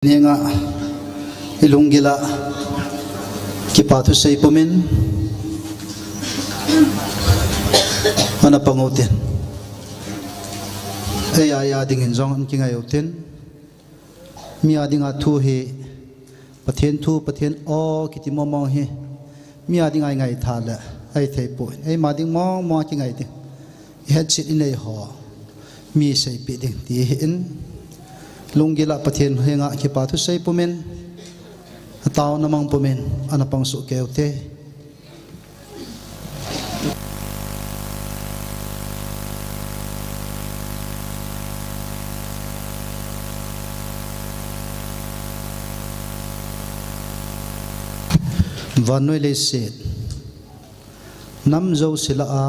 Nga ilunggila kipatu sa ipumin mana pangutin ay ayading injong an kingayotin mi ading atu he pathen o kiti momong he mi ading ay ngai thala ay theipo ay mading mo kingai ding head sit in ay ho mi sai pi ding ti in lunggila pathen henga kipatu sai pumen ataw namang pumen anapang su keute vanoi le set nam zo sila a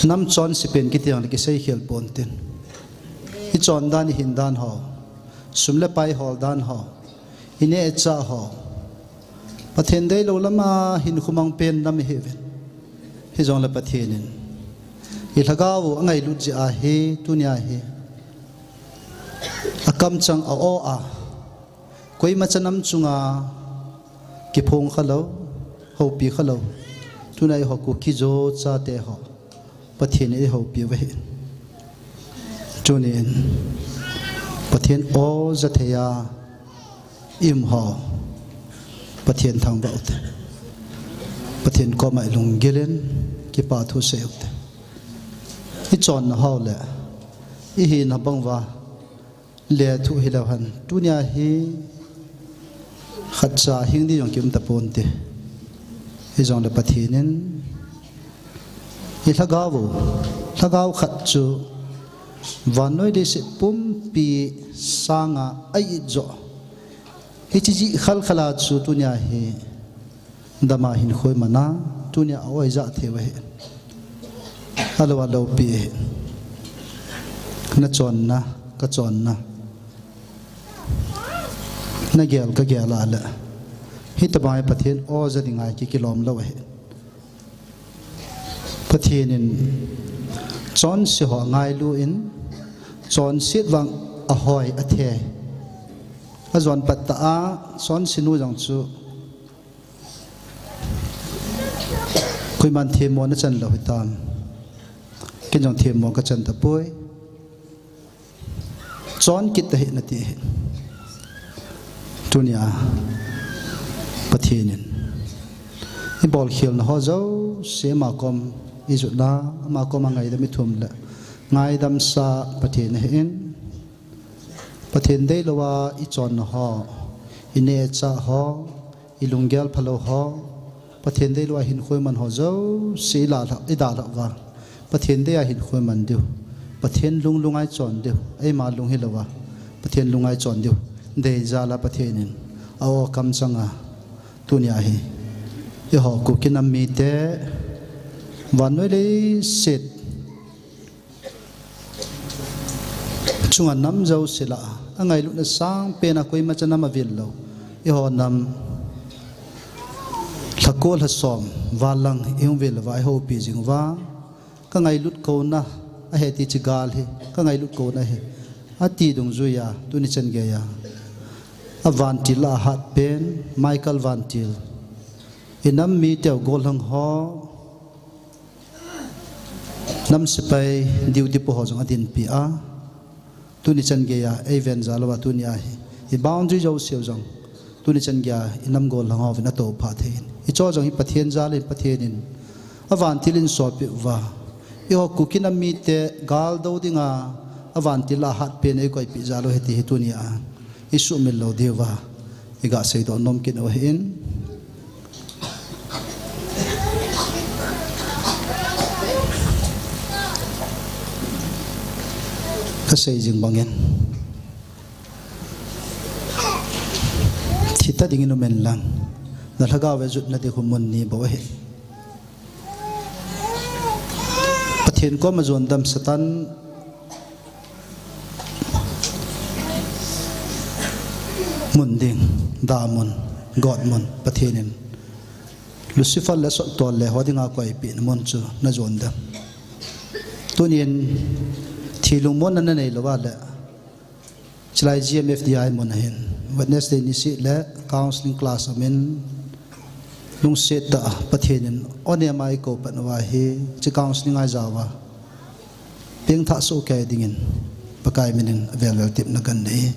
nam chon sipen kitiang le kisai khel ponten I chon dan hin dan ho sumle pai hol dan ho ine cha ho pathen dei lo lama hin khumang pen nam heaven hi jong le pathenin I thagaw angai lu ji a he tunia he akam chang a o a koi machanam chunga ki phong khalo ho pi khalo tunai ho ku ki jo cha te ho pathen e ho pi ve chunin pathen o zatheya im ho pathen thang baut pathen ko mai lung gelen ki pa thu seut I chon na ho le I hi na bangwa le thu hilawan tunia hi khatsa hingdi yong kim taponte hi jong le pathenin I thagaw khat chu vanoi de se pumpi sanga ai jo hi chi khal khala chu tunia hi dama hin khoi mana tunia oi za thewa he halwa lo pi na chon na ka chon na gel ka gel ala hi tabai pathen o za dingai ki kilom lo he pathenin chon si ho ngai lu in chon sit wang a hoi a the a zon patta a chon sinu jang chu koi man the mo na chan lo hitam kin jong the mo ka chan ta poi chon kit ta he na ti tunia pathenin I bol khil na ho zo se ma kom izutna ma ko mangai da mithum la ngai dam sa pathen hen pathen dei lowa I chon ho ine cha ho ilunggel phalo ho pathen dei lowa hin khoi man ho zo se la ida la wa pathen dei a hin khoi man diu pathen lungai chon diu ai ma lung hi lowa pathen lungai chon diu dei za la pathenin aw kam changa tunia hi I ho ku kinam mi te vanoi le set chunga nam zo sila angai lu na sang pe na koi machana ma vil lo I ho nam thakol ha som walang eng vel vai ho pi jing wa ka ngai lut ko na a he ti chigal he ka ngai lut ko na he ati dung zu ya tu ni chen ge ya avantil a hat pen Michael vantil inam mi te gol hang ho nam sipai diuti po hojong adin pi a tuni chan ge ya even zalwa tuni a I boundary jo seo jong tuni chan ge inam gol langaw na to pha thein I cho jong I pathen zalin pathenin avantilin so pi wa I ho kukinam mi te gal do dinga avantila hat pe nei koi pi zalo heti tuni a I su mil lo dewa I ga sei do nom kin o hin kasay jing bangin thita dingin men lang nalagaw jut na de humun ni bawe pathen ko mazon dam satan munding damun godmun pathenin lucifer la so tol le hodinga ko pi mon chu na zon dam tunin thilung mon na nei lowa le chlai GMFDI mon hin Wednesday ni si le counseling class amen lung set ta pathenin one mai ko panwa hi chi counseling ai jawa peng tha so kai dingin pakai minin vel tip na kan nei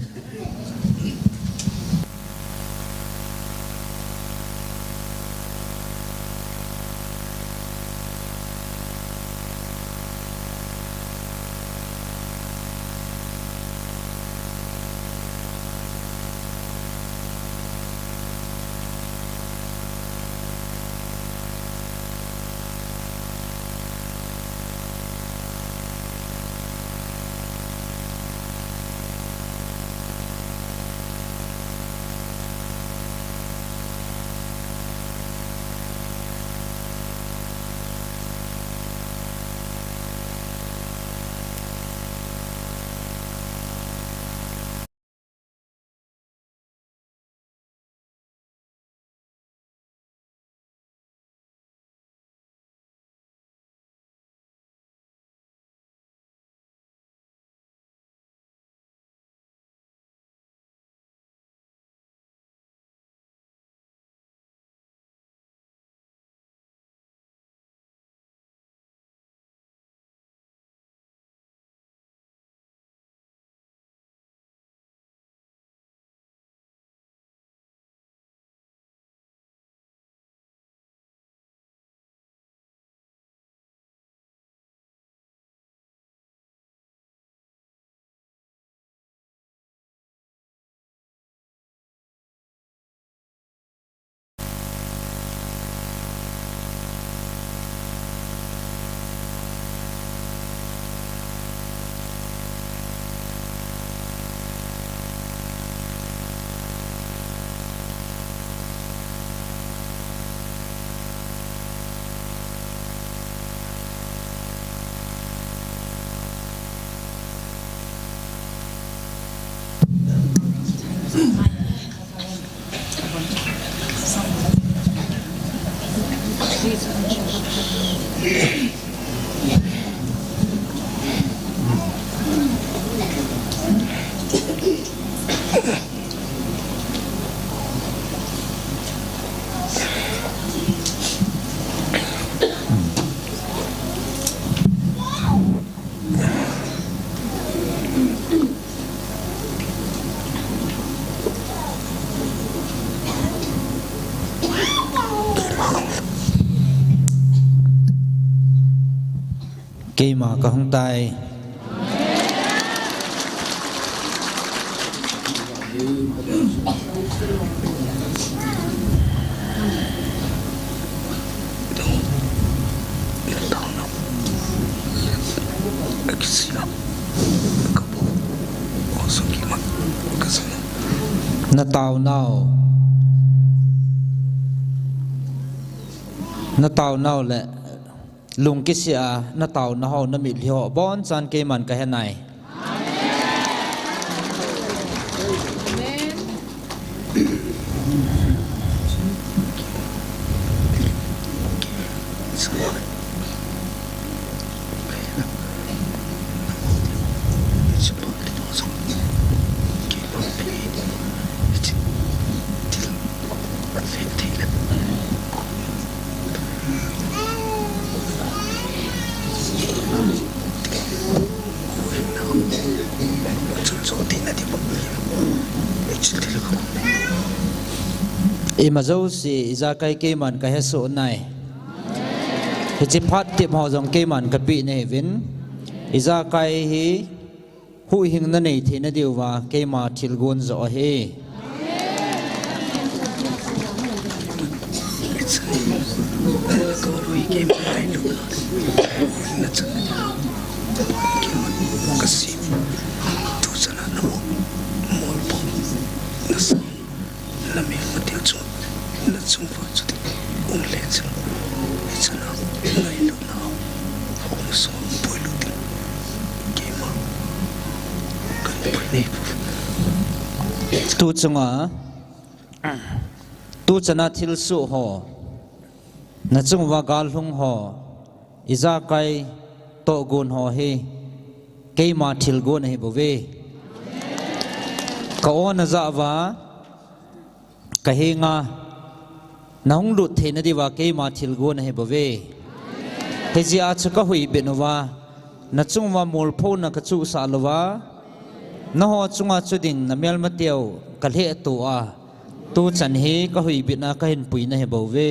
Kỳ mà có không tay nó tàu nào lệ lùng kí xia nó tàu nó hậu nó mịt liho bon san kê man cái này mà dâu si ra cái kê man cái hết số này thì chỉ phát tiệm họ dòng kê man cái bị này vin ra cái hi hui hình nó này thì nó điều và kê mà thil gon rõ he tu chunga tu chana thil su ho na chungwa gal hung ho iza kai to gun ho he ke ma thil go nei bove ka on za wa ka henga nong lut the na diwa ke ma thil go nei bove he ji a chu ka hui benova na chungwa mol pho na ka chu sa lova na ho chunga chuding na mel mateu ka le tu a tu chan he ka hui bina ka hin pui na he bove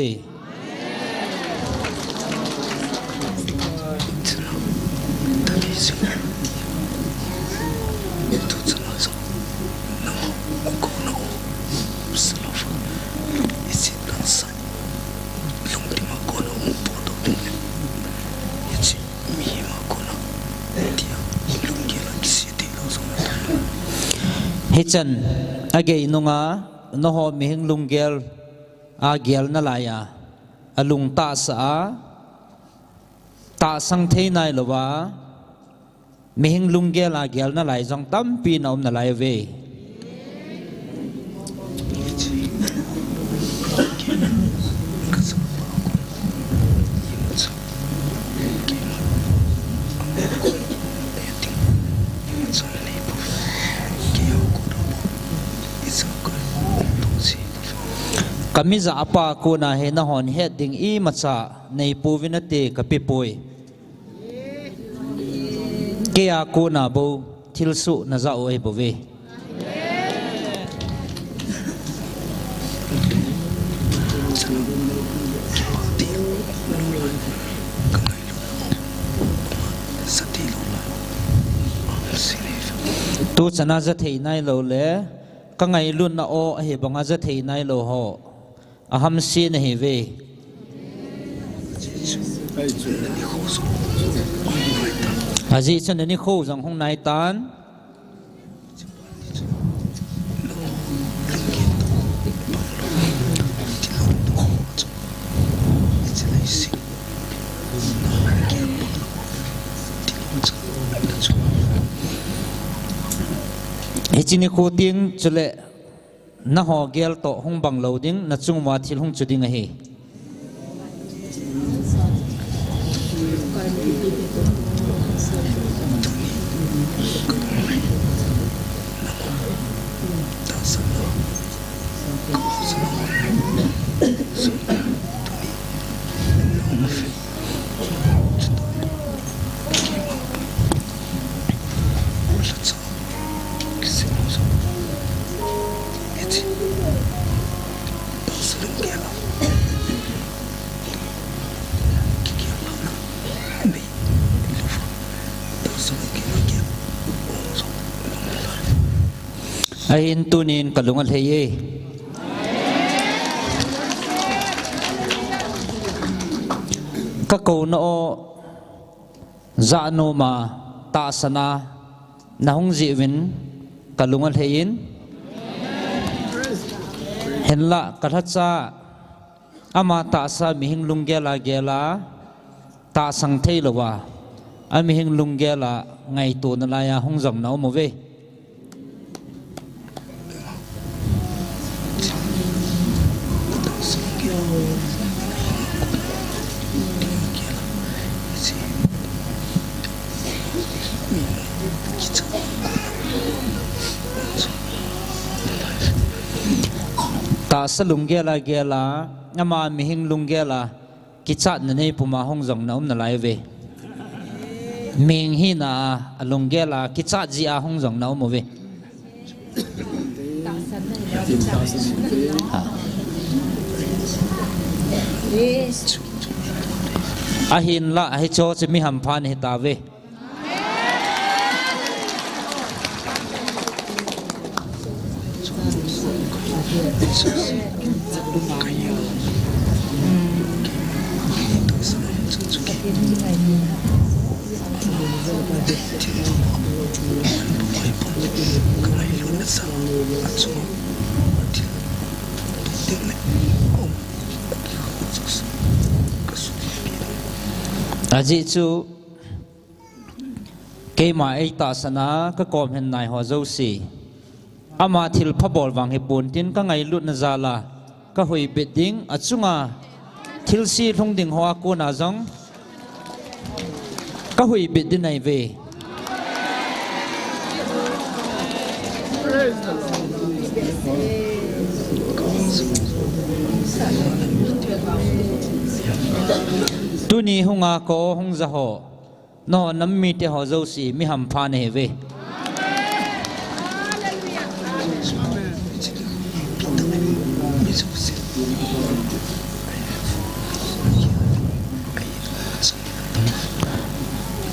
Hichan agay nunga noho mihing lunggel agel na laya alung ta sa ta sang thei nai lowa mihing lunggel agel na lai jong tam pi na na lai ve kami za apa ko na he na hon he ding I macha nei puvinate kapipoi ke a ko na bo thilsu na za oi bove tu chana za thei nai lo le ka ngai lun na o he banga za thei nai lo ho aham si na hi ve aji chen ni kho jang hong nai tan hichini kho ting chule na ho gel to hong bang loading na chung wa thil hong chuding a hi ahin tunin kalungal heye kako no za no ma ta sana na hong ji win kalungal heyin henla kathacha ama ta sa mihing lunggela gela ta sang theilowa amihing lunggela ngai to na la ya hong jam na mo ve ta sa lunggela gela ama mihing lunggela kichat na nei puma hong jong na na lai ve ming hi na lunggela kichat ji a hong jong na mo ve ahin la hi cho che mi ham phan hi ta ve aji chu ke ma ei ta sana ka kom hen nai ho zo si ama thil phabol wang he pun tin ka ngai lut na zala ka hoi beding achunga thil si thong ding hoa ko na jong ka hoi bedin nai ve tu ni hunga ko hung za ho no nam mi te ho zo si mi ham pha ne ve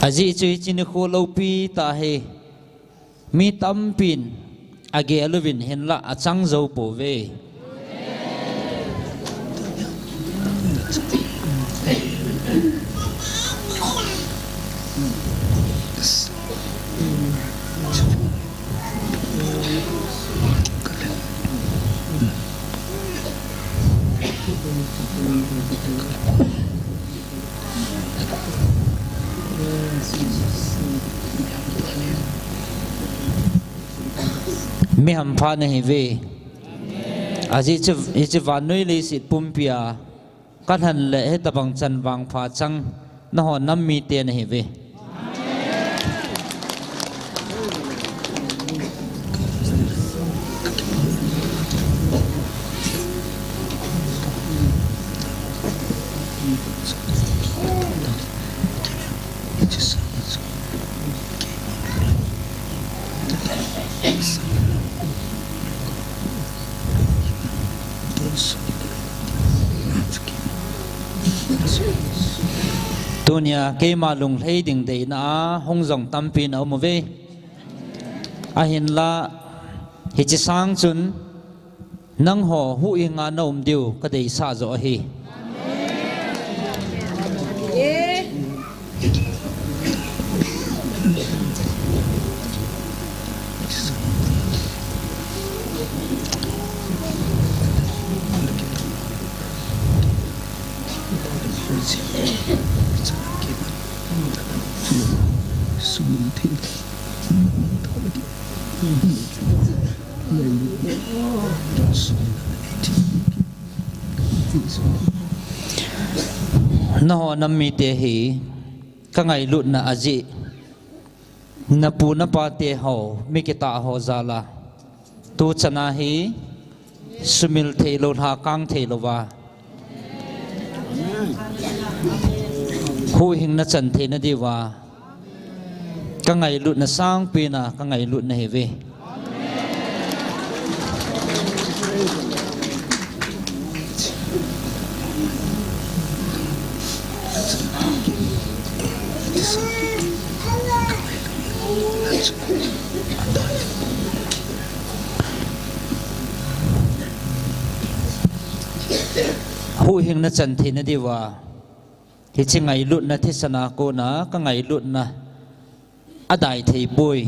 aji chui chin khu lo pi ta he mi tam pin age alovin hen la achang zo po ve mi ham pha ne ve aji chu van noi le sit pumpia kan han le he tabang chan wang pha chang na ho nam mi te ne ve tunia ke malung hlei ding dei na hong zong tampin au mo ve a hin la hi chi sang chun nang ho hu inga nom diu ka dei sa zo hi na ho nam mi te hi ka ngai lut na aji na pu na pa te ho mi ke ta ho zala tu chana hi sumil the lo ha kang the lo wa hu hing na chan the na di wa ka ngai lut na sang pi na ka ngai lut na he ve hu hing na chan the na di wa hi chi ngai lut na thi sana ko na ka ngai lut na adai thei boi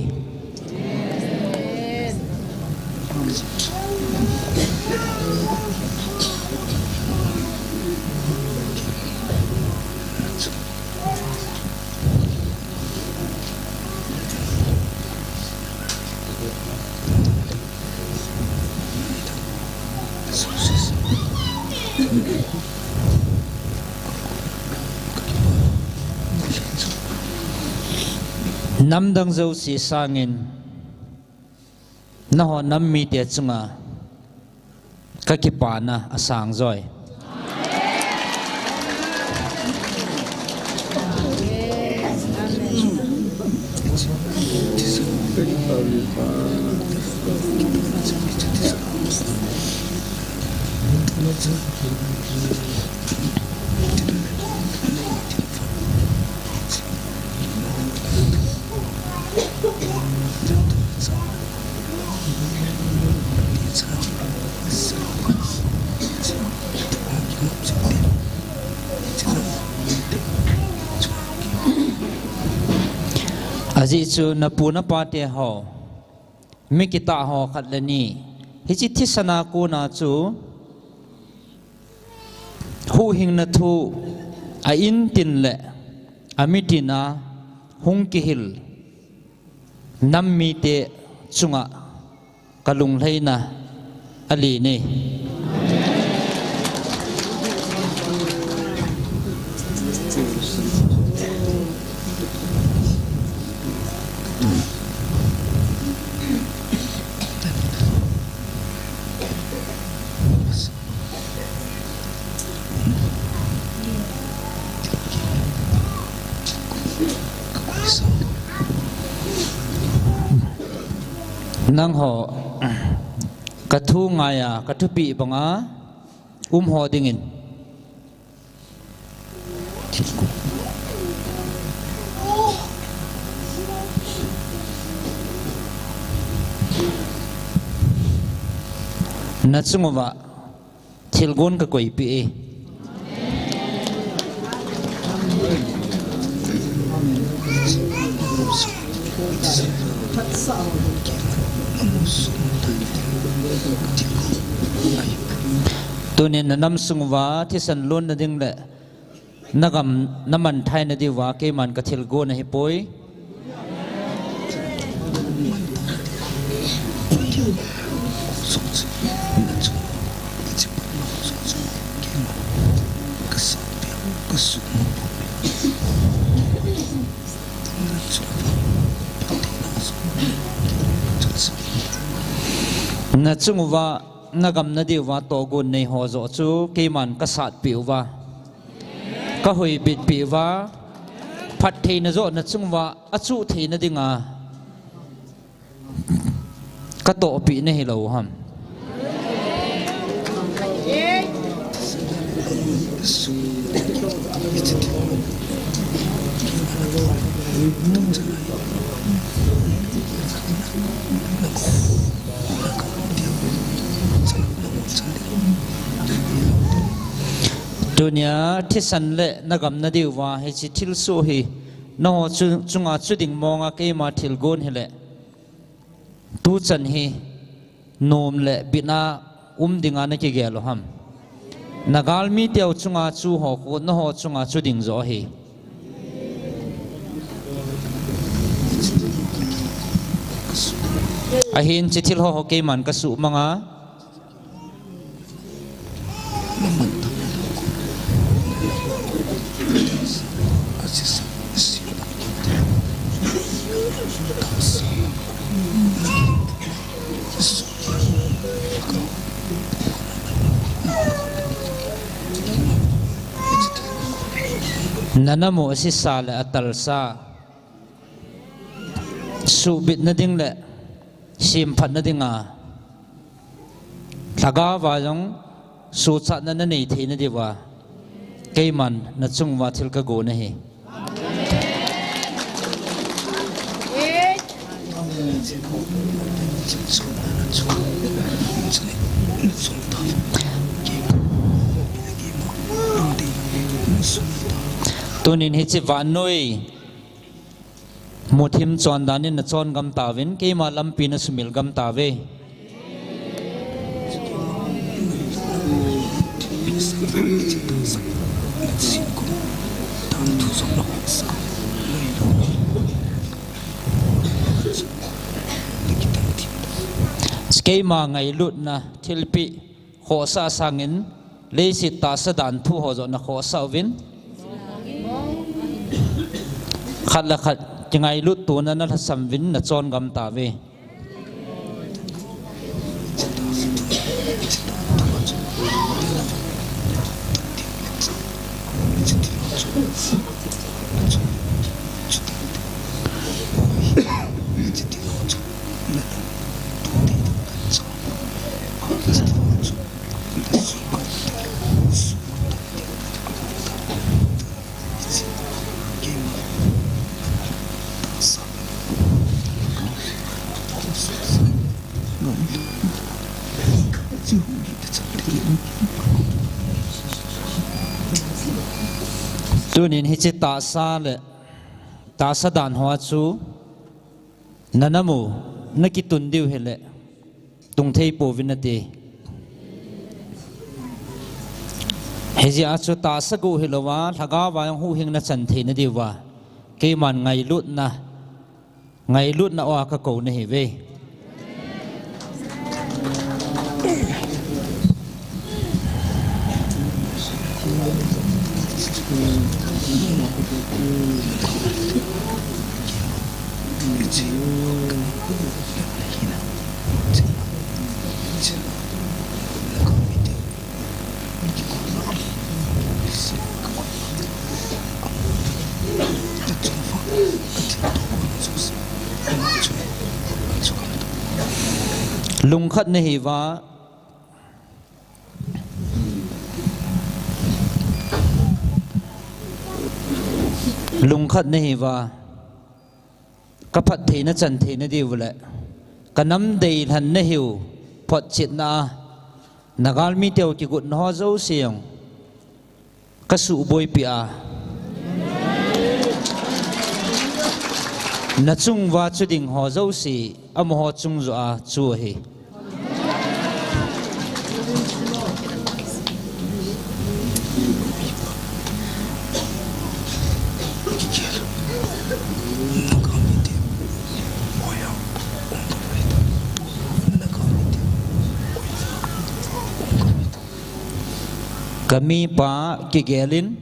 nam dang zo si sangin na ho nam mi te chunga ka ki pa na asang zoi aji chu na pu na pa te ho mi ki ta ho khat le ni hi chi thi sana ko na chu hu hing na thu a in tin le amitina hung ki hil nam mi te chunga kalung leina ali ne nang ho kathu ngaya kathu pi banga ho dingin na chungwa thilgon ka koi pi e tunin nam sungwa thi san lon na ding le nagam naman thai na di wa ke man ka thilgon na hi poi na chungwa nagam na di wa to gun nei ho zo chu ke man ka sat piwa ka hoi bit piwa phat thei na zo na chungwa achu thei na dinga ka to pi na hi lo ham dunia thi san le nagam na di wa he chi thil su hi no chunga chuding monga ke ma thil gon hele tu chan hi nom le bina dinga na ke gelo ham nagal mi teu chunga chu ho ko no ho chunga chuding zo hi a hin chi thil ho ke man ka su manga nanamo si sala atal sa subit na ding le sim phat na dinga thaga wa jong su cha na nei the na diwa keiman na chungwa thil ka go na hi tunin hi chi van noi muthim chon danin na chon gam tawin ke ma lampi na sumil gam tawe ke ma ngai lut na thilpi kho sa sangin le si ta sa dan thu ho zo na kho sa win khat la khat ngai lut tu na na sam win na chon gam ta ve tunin hi chi ta sa le ta sa dan hoa chu nanamu nakitun diu hele tung thei po vinate heji a chu ta sa gu hilowa thaga wa hu hing na chan the na diwa ke man ngai lut na wa ka ko na hi ve lung khát này và lung khát này và các phát thị nó chân thị nó đi vậy cái nắm đầy hẳn nó hiểu phật chuyện na nagal mi tiêu chỉ gột nó dấu xiềng các sự bồi bịa na chung và chú đình họ dấu xì âm họ chung dọa chùa hi kami pa kigelin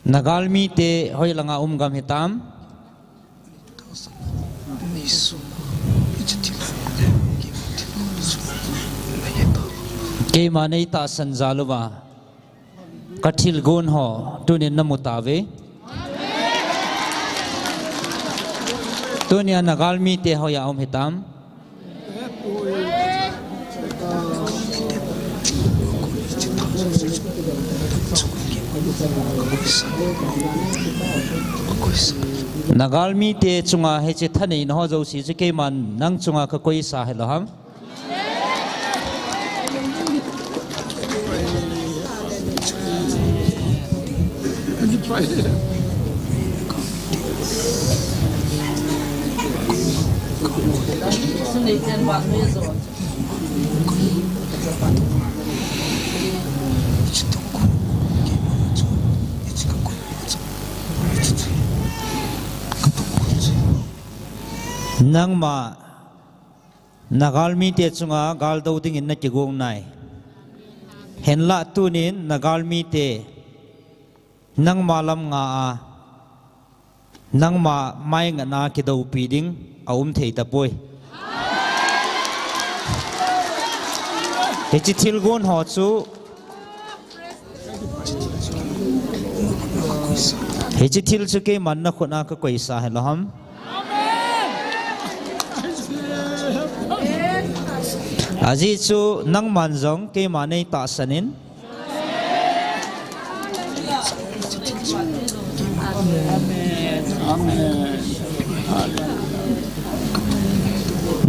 nagalmi te hoy langa gam hitam ke manei ta sanjaluwa kathil gon ho tunin namutave tunia nagalmi te hoya hitam nagalmi te chunga heche thane no zo si je ke man nang chunga ka koi sa he loham nang ma nagalmi te chunga gal do ding in na ki gong nai henla tunin nagalmi te nang malam nga a nang ma mai nga na ki do pi ding aum thei ta poi he chi thil gon ho chu he chi thil chu ke man na khona ka koi sa he loham aji chu nang manjong ke manei ta sanin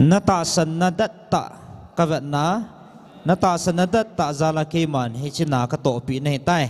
nata san na datta kavatna nata san na datta zala ke man he china ka to pi nei tai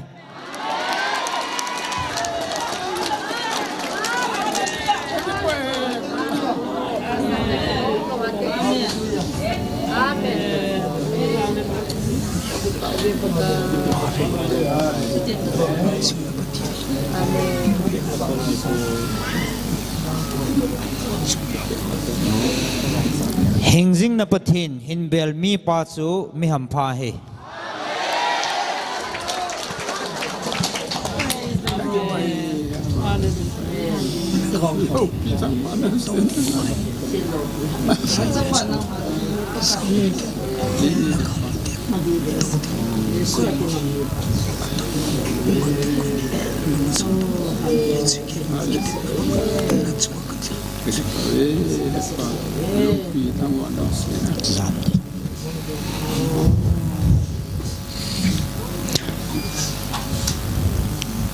Hingjing na pathin hinbel mi pa chu mi ham pha he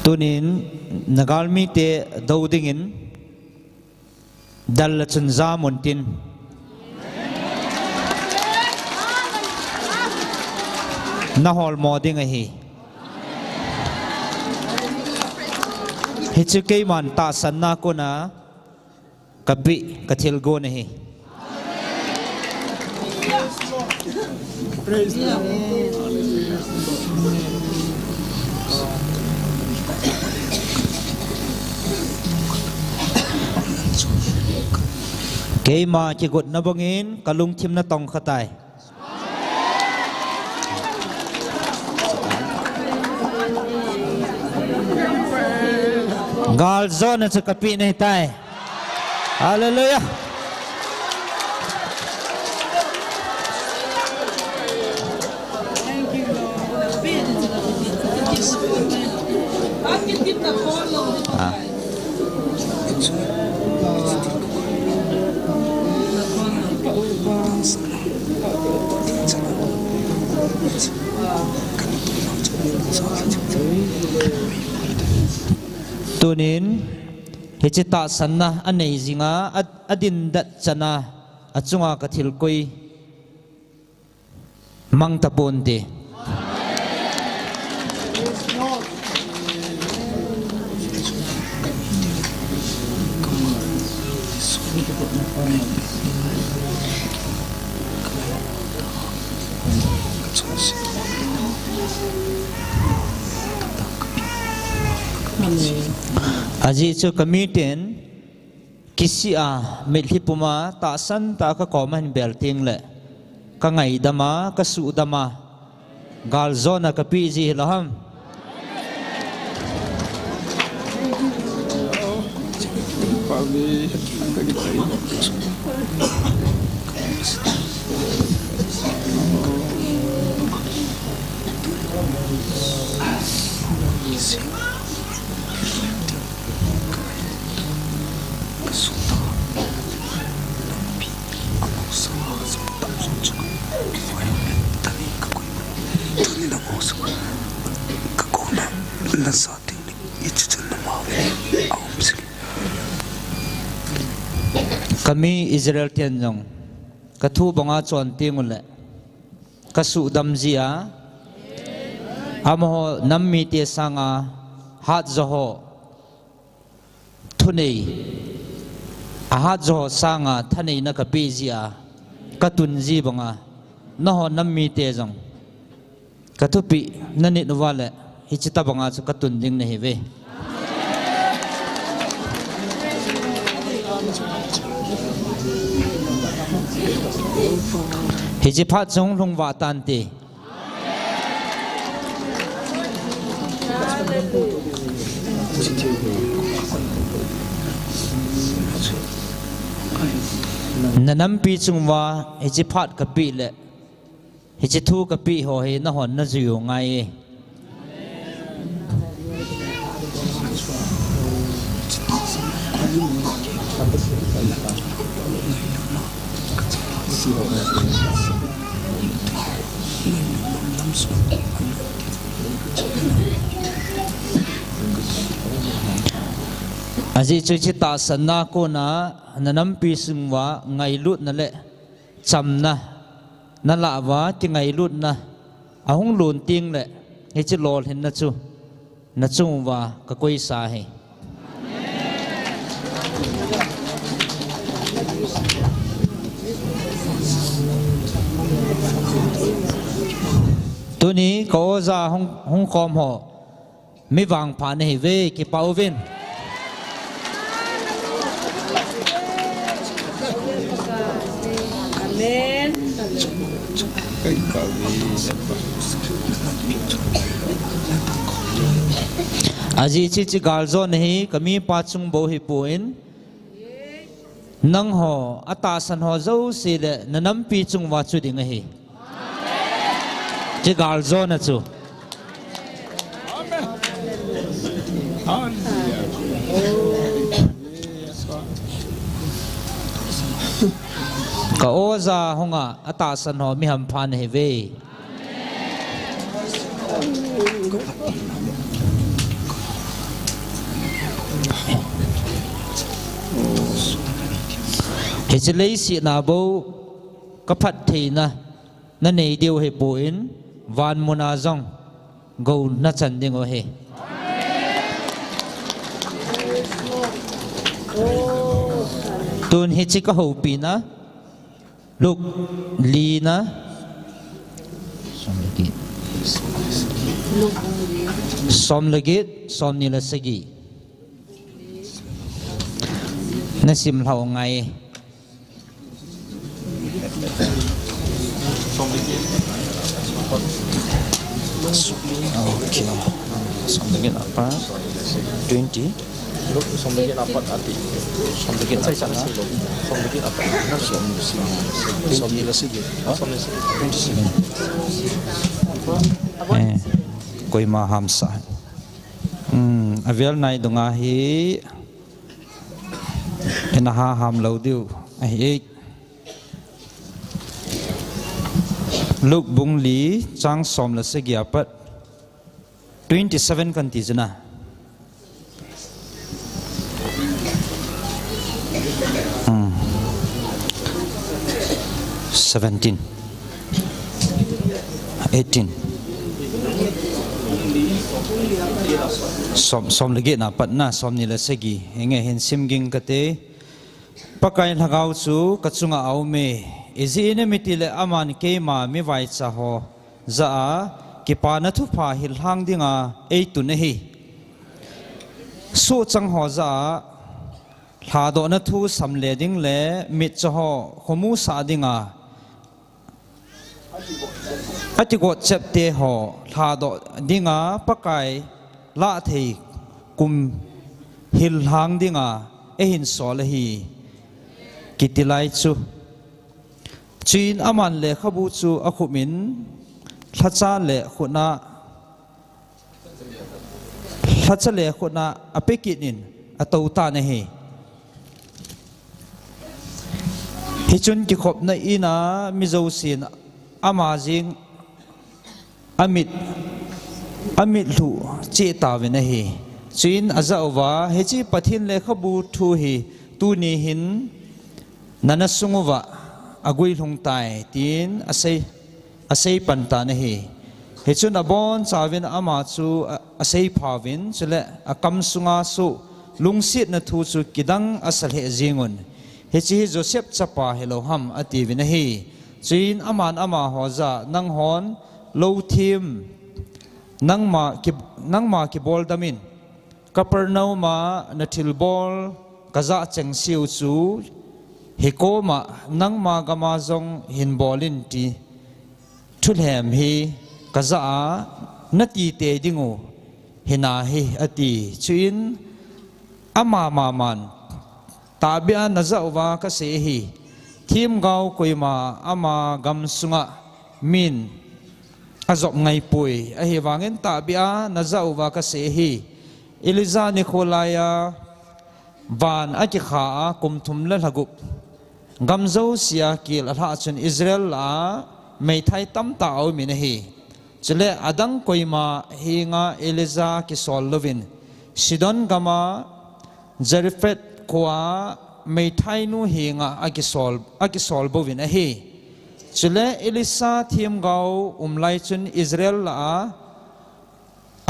tunin nagalmi te daudingin dal chunza montin nahol moding hi hichuke man ta sanna ko na kabi kathil go nahi praise the ke ma chi gut na bangin kalung thim na tong khatai gal zone cha kapi nei tai hallelujah thank you tunin hechita sanna anei zinga adin dat chana achunga kathil koi mang tapon te aji chu kamiten kisi a melhipuma ta san ta ka koman bel ting le ka ngai dama ka su dama gal zona ka pi ji laham kami Israel tian jong kathu banga chon tingule kasu dam zia amho nammi te sanga hat zoho thunei a hat zoho sanga thanei na kapi zia katun ji banga naho nammi te jong kathupi nani nuwale hichita banga chu katun ding ne heve hiji phat jong lung wa tan te nanam pi chung wa hiji phat ka pi le hiji thu ka pi ho he na hon na ju ngai aji chuchi ta sanna ko na nanam pi sungwa ngai lut na le chamna na la wa ti ngai lut na ahung lun ting le he chi lol hin na chu wa ka koi sa he tuni ko za hong khom ho mi wang pha ne ve ki pau vin amen aji chi galzo nahi kami pachung bo hi puin nang ho ata san ho zo si le nanam pi chung wa chu ding hi chi galzo na chu ka oza honga ata san ho mi ham phan he ve he chi lei si na bo ka phat thei na nei deu he puin van muna zong go na chan ding o he tun hi chi ka ho pi na luk li na som legit som ni la segi na sim hlau ngai okay som legit apa 20 lúc xong rồi là phần ăn thì xong rồi cái chắn xong rồi cái là nó xong như là gì xong rồi koi ma ham sa avel nai dunga hi ena ha ham lo diu ai Luke bung li chang som la se gya pat 27 kan ti jana 17 18 som lagi na pat na som ni la se gi enge hin sim ging kate pakai lagau chu kachunga aume izi ne mitile aman ke ma mi vai cha ho za a ki pa na thu pha hil hang dinga ei tu ne hi su chang ho za thla do na thu sam le ding le mit cha ho khomu sa dinga ati go chep te ho thla do dinga pakai la thei kum hil hang dinga e hin so le hi kitilai chu chin aman le khabu chu akhumin thacha le khuna thacha le khuna apekinin atauta ne hi hichun ki khop na ina mizo sin amazing amit lu che ta ve na hi chin azawa hechi pathin le khabu thu hi tu ni hin nana sunguwa agui lung tai tin asei panta na hi hechun abon chawin ama chu asei phawin chule akam sunga su lungsit na thu chu kidang asal he jingun hechi Joseph chapa heloham ati vina hi chin aman ama hoza nang hon lo thim nangma ki bol damin Kapernauma na thilbol kaza chengsiu chu hikoma nangma gama zong hinbolin ti thulhem hi kaza nati te dingu hina hi ati chuin ama man tabia nazawa ka se hi thim gau koima ama gam sunga min azop ngai pui a hi wangin tabia nazawa ka se hi Eliza Nikolaya van aki kha kum thum la lagup gamzo sia kil atha chun Israel la mei thai tam ta au min hi chile adang koima hinga Eliza ki sol lovin Sidon gama Zarephath kwa mei thai nu hinga aki sol bovin hi chile Elisa thim gau umlai chun Israel la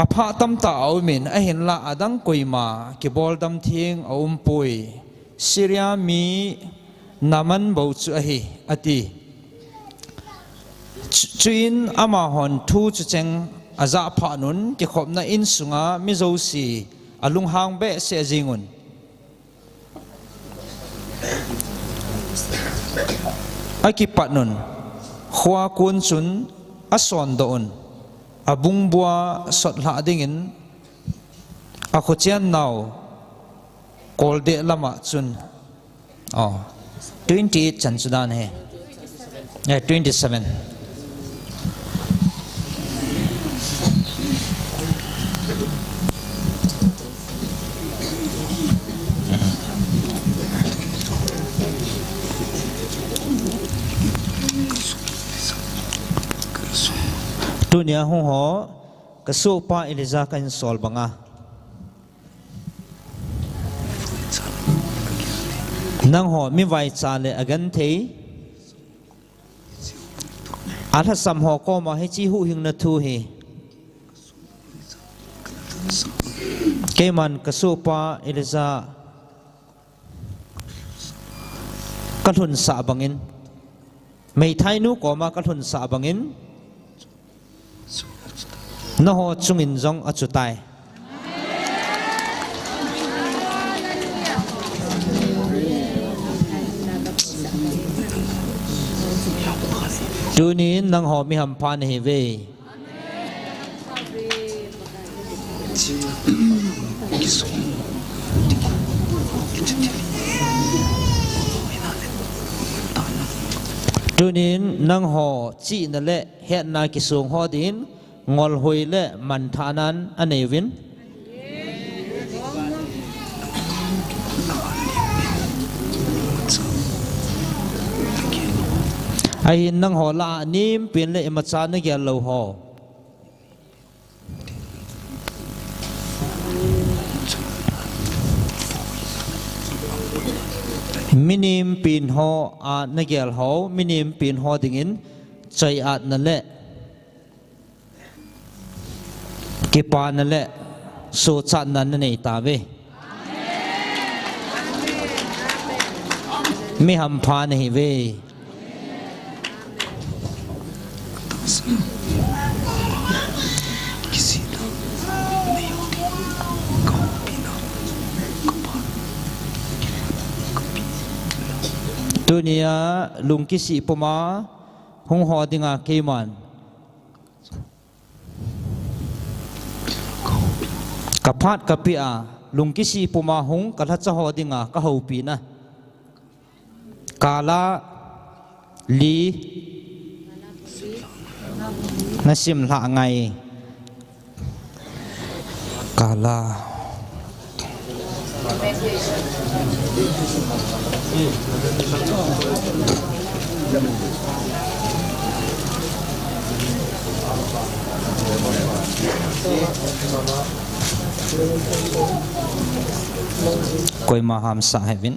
apha tam ta au min a hin la adang koima ki bol dam thing aum pui Syria mi naman bo chu a hi ati chuin ama hon thu chu cheng aza pha nun ki khop na in sunga mi zo si alung hang be se jingun aki patnun khwa kun chun ason don abung bua sot la dingin akhochian naw kolde lama chun 28 chan sudan hai 27 dunia hu ho kasu pa Eliza kan sol banga nang ho mi vai cha le agan thei atha sam ho ko ma he chi hu hing na thu hi keman kasu pa Eliza kathun sa bangin mei thai nu ko ma kathun sa bangin no ho chungin zong achutai tunin nang ho mi ham phan hi ve tunin nang ho chi na le het na ki sung ho din ngol hui le man thanan anevin ai nang ho la nim pin le ma cha na gyal lo ho minim pin ho a na gyal ho minim pin ho dingin chai at na le ke pa na le so cha na nei ta ve mi ham pha nahi ve dunia lung kisi poma hung ho dinga keman kaphat kapia lung kisi poma hung katha cha ho dinga ka ho pi na kala li nasim la ngai kala koi maham sahibin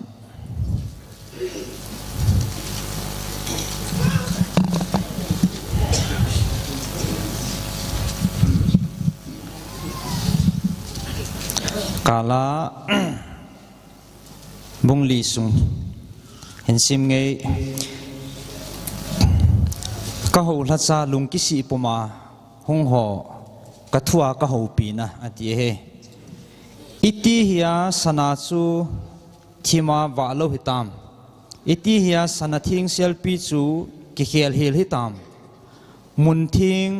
kala bung li sung hen sim nge ka ho la cha lung ki si poma hung ho ka thua ka ho pi na ati he iti hiya sana chu thima wa lo hitam iti hiya sana thing sel pi chu ki khel hil hitam mun thing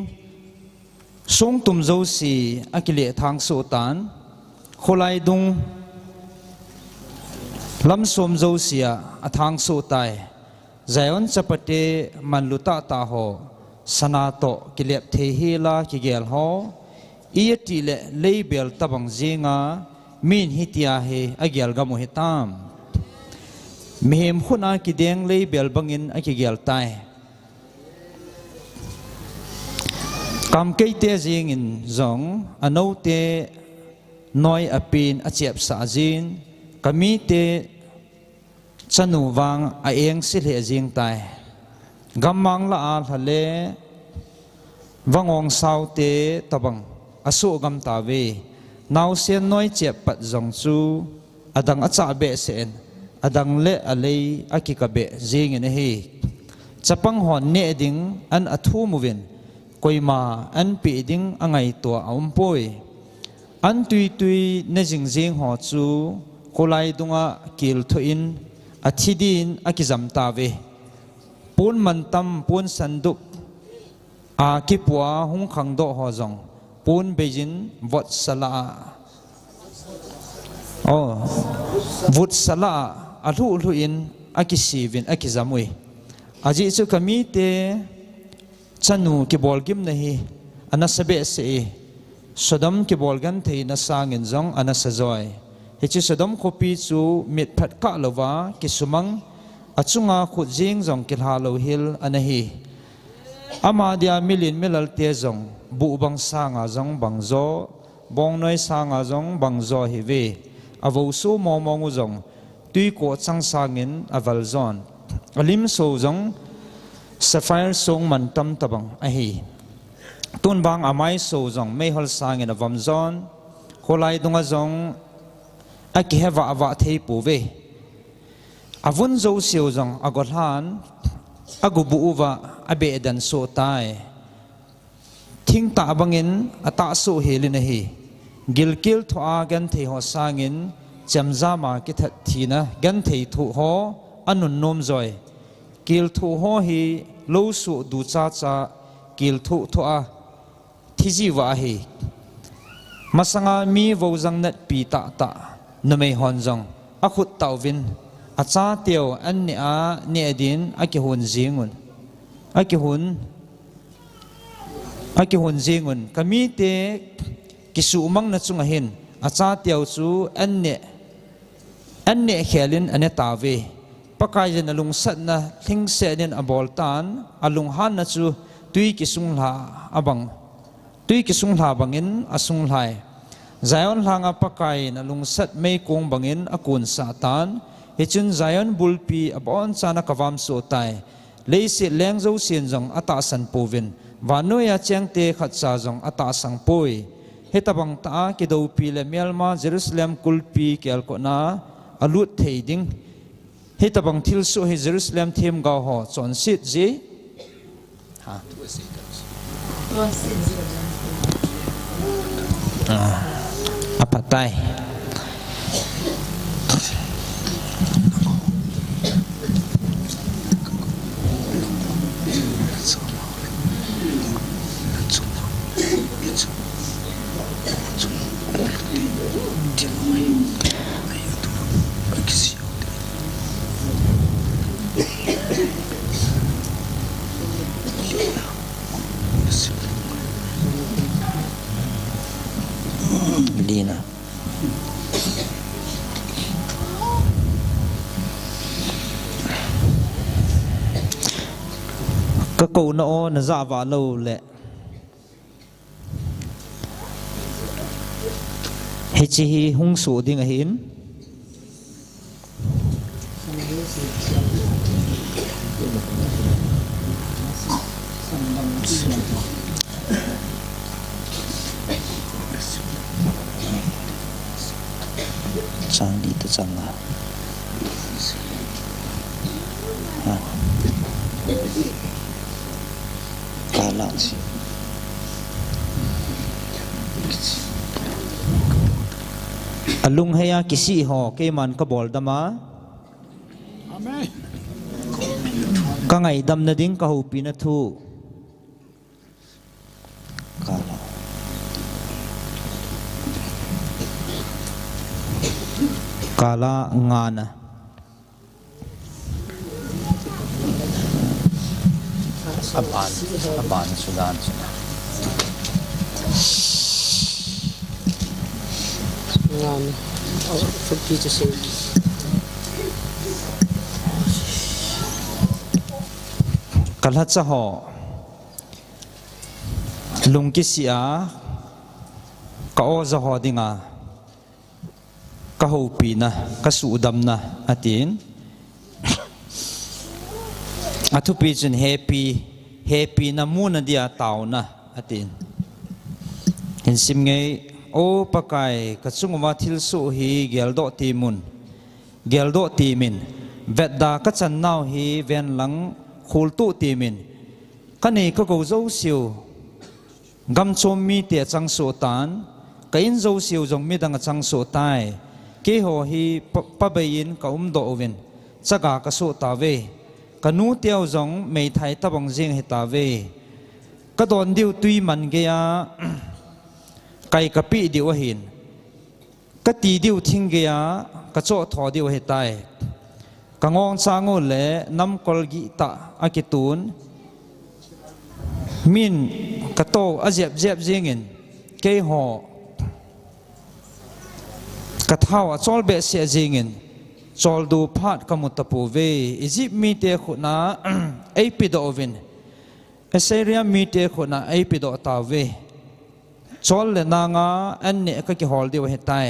sung tum zo si akile thang so tan kholai dung lam som zo sia athang so tai zayon chapate manluta ta ho sanato kilep the hela ki gel ho iati le label tabang zinga min hitia he agyal gamu hitam mehem khuna ki deng label bangin akigel tai kam keite jingin zong anote noi apin achep sa jin kami te chanu wang a eng sil he jing tai gamang la a thale wangong saute tabang asu gam ta ve naw sen noi chep pat zong chu adang acha be sen adang le alei akikabe jing ne hi chapang hon ne ding an athu movin koima an pi ding angai to aumpoi an tui tui ne jing jing ho chu kolai dunga kil thoin athidin akizam ta ve pun mantam pun sandup a kipua hung khang do ho jong pun bejin vot sala vut sala alu luin akisivin akizamui aji chu kami te chanu ki bolgim nahi anasabe se sodam ki bolgan thei na sangin jong anasajoi hichi sodom kopi chu mit phat ka lova ki sumang achunga khut jing jong ki halo hil anahi ama dia milin melal te jong bu bang sanga jong bangzo bong noi sanga jong bangzo hi ve avo su mo mongu jong tui ko chang sangin aval zon alim so jong sapphire song man tam tabang ahi tun bang amai so jong me hol sangin avam zon kholai dunga jong aki heva awa thei pu ve avun zo siu jong agolhan agubu uwa abe dan so tai thing ta bangin ata so helin hi gilkil thoa gan thei ho sangin chamza ma ki that thina gan thei thu ho anun nom zoi kil thu ho hi lo su du cha cha kil thu thoa thiji wa hi masanga mi vo jang nat pi ta ta numei hon jong akhut tawvin acha teo an ne a ne din akihun jingun akihun jingun kami te kisu mang na chunga hin acha teo chu an ne khelin ane tawe pakai jen alung sat na thing se nen abol tan alung han na chu tui ki sung la abang tui ki sung la bangin asung lai Zion hanga pakai na lung sat may kong bangin akun satan hichun Zion bulpi abon sana kavam so tai leisi leng zo sin jong ata san povin vanoya cheng te khat sa jong ata sang poi hetabang ta ki do pi le melma Jerusalem kulpi kel ko na alut theiding hetabang thil so he Jerusalem them ga ho chon sit ji ha apa tai Lina các câu nó ra vào lâu lệ hết chi hung số đi ngay hiến sang đi tới sang à cả lạ gì alung haya kisi ho ke man ka bol dama amen ka ngai dam na ding ka hu pi na thu kala kala ngana aban sudan for Peter's sake. Kalhat sa ho lungkisia kao za ho dinga kahopi na kasudam na atin atupi jun happy na muna dia tao na atin hinsim ngay o pakai kachungwa thil su hi geldo timin vedda kachan naw hi ven lang khultu timin kani ka go zo siu gam chom mi te chang so tan kain zo siu jong mi dang chang so tai ke ho hi pabayin ka do ven chaga ka so ta ve kanu teo jong mei thai tabang jing he ta ve ka don diu tui man ge ya kai kapi diu hin ka ti diu thing ge ya ka cho tho diu he tai ka ngong chango le nam kol gi ta akitun min ka to azep jingin ke ho ka thau chol be se jingin chol du phat ka mutapu ve izip mi te khuna ai pi do vin Assyria mi te khuna ai pi do ta ve chol le na nga an ne ka ki hol diu he tai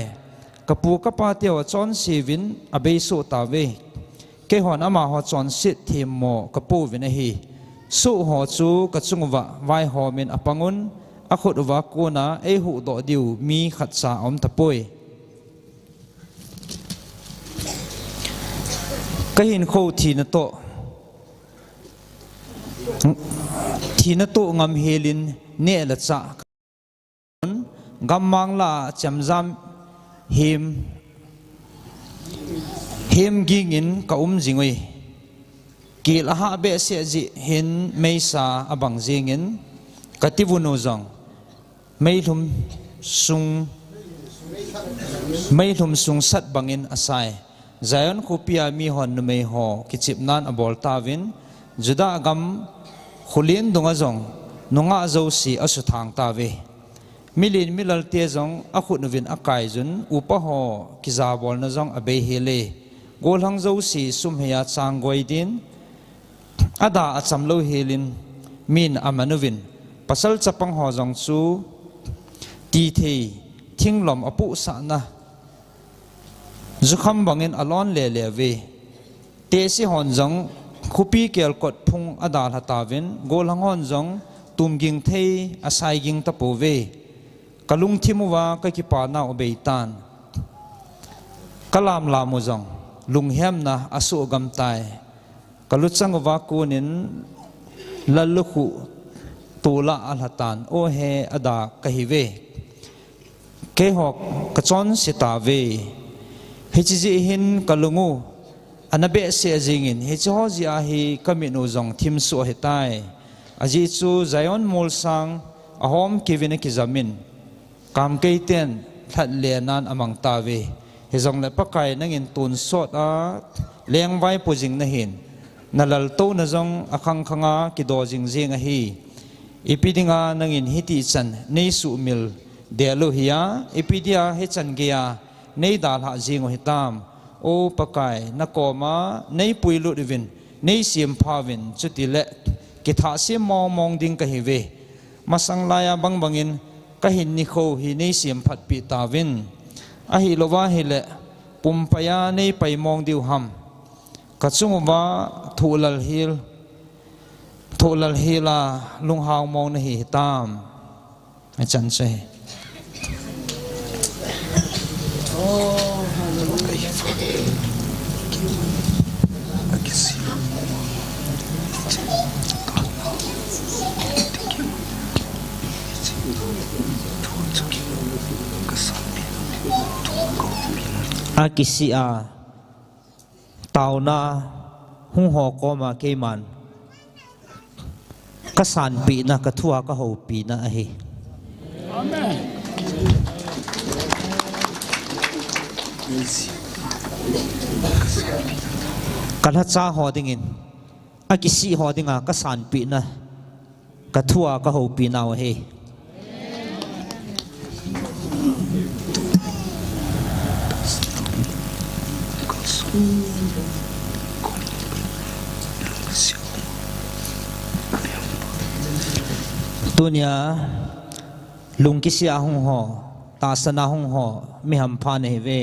kapu ka pa te wa chon si vin abe su ta ve ke hon ama ho chon sit thim mo kapu vin hi su ho chu ka chungwa vai ho min apangun akhut wa ko na e hu do diu mi khat sa om tapoi ka hin kho thi na to ngam helin ne la cha gam mang la chamzam him gingin ka jingoi ki la ha be se ji hin meisa abang jingin kativuno jong meithum sung sat bangin asai Zion khupia mi hon numei ho kichip nan abol tawin juda gam khulin dunga jong nunga zo si asuthang tawe milin milal te jong akhut novin akai jun upa ho kizabol na jong abe hele gol hang zo si sum heya chang goi din ada acham lo helin min amanovin pasal chapang ho jong chu ti thei thinglom apu sa na zukham bangin alon le le ve te si hon jong khupi kel kot phung adal hatawin gol hang hon jong tumging thei asai ging tapo ve kalung thimuwa ka ki pa na obeitan kalam la mo jong lunghem na asu gam tai kalutsang wa kunin lalukhu tula alhatan o he ada kahive ke hok kachon sitave hichi hin kalungu anabe se jingin hicho ji a hi kaminu jong thim su hetai aji chu zayon mol sang ahom kivine ki zamin kam keiten that le nan amang tawe he jong le pakai nangin tun sot a leng vai pujing na hin nalal to na jong akhang khanga ki do jing jing a hi ipidinga nangin hiti chan nei su mil delu hiya ipidia he chan gya nei dal ha jing hitam o pakai na koma nei puilu divin nei sim phawin chutile ki tha sim mong ding ka hiwe masang laya bang bangin ka hin ni kho hi nei sim phat pi tawin a hi lowa hele pumpaya nei pai mong diu ham kachungwa thulal hila lunghang mong na hi tam a chan che akisia tauna hung ho ko ma ke man ka san pi na ka thua ka ho pi na hi amen kana cha ho dingin akisi ho dinga ka san pi na ka thua ka ho pi na he dunia lungkisia hung ho tasana hung ho mi ham phan he ve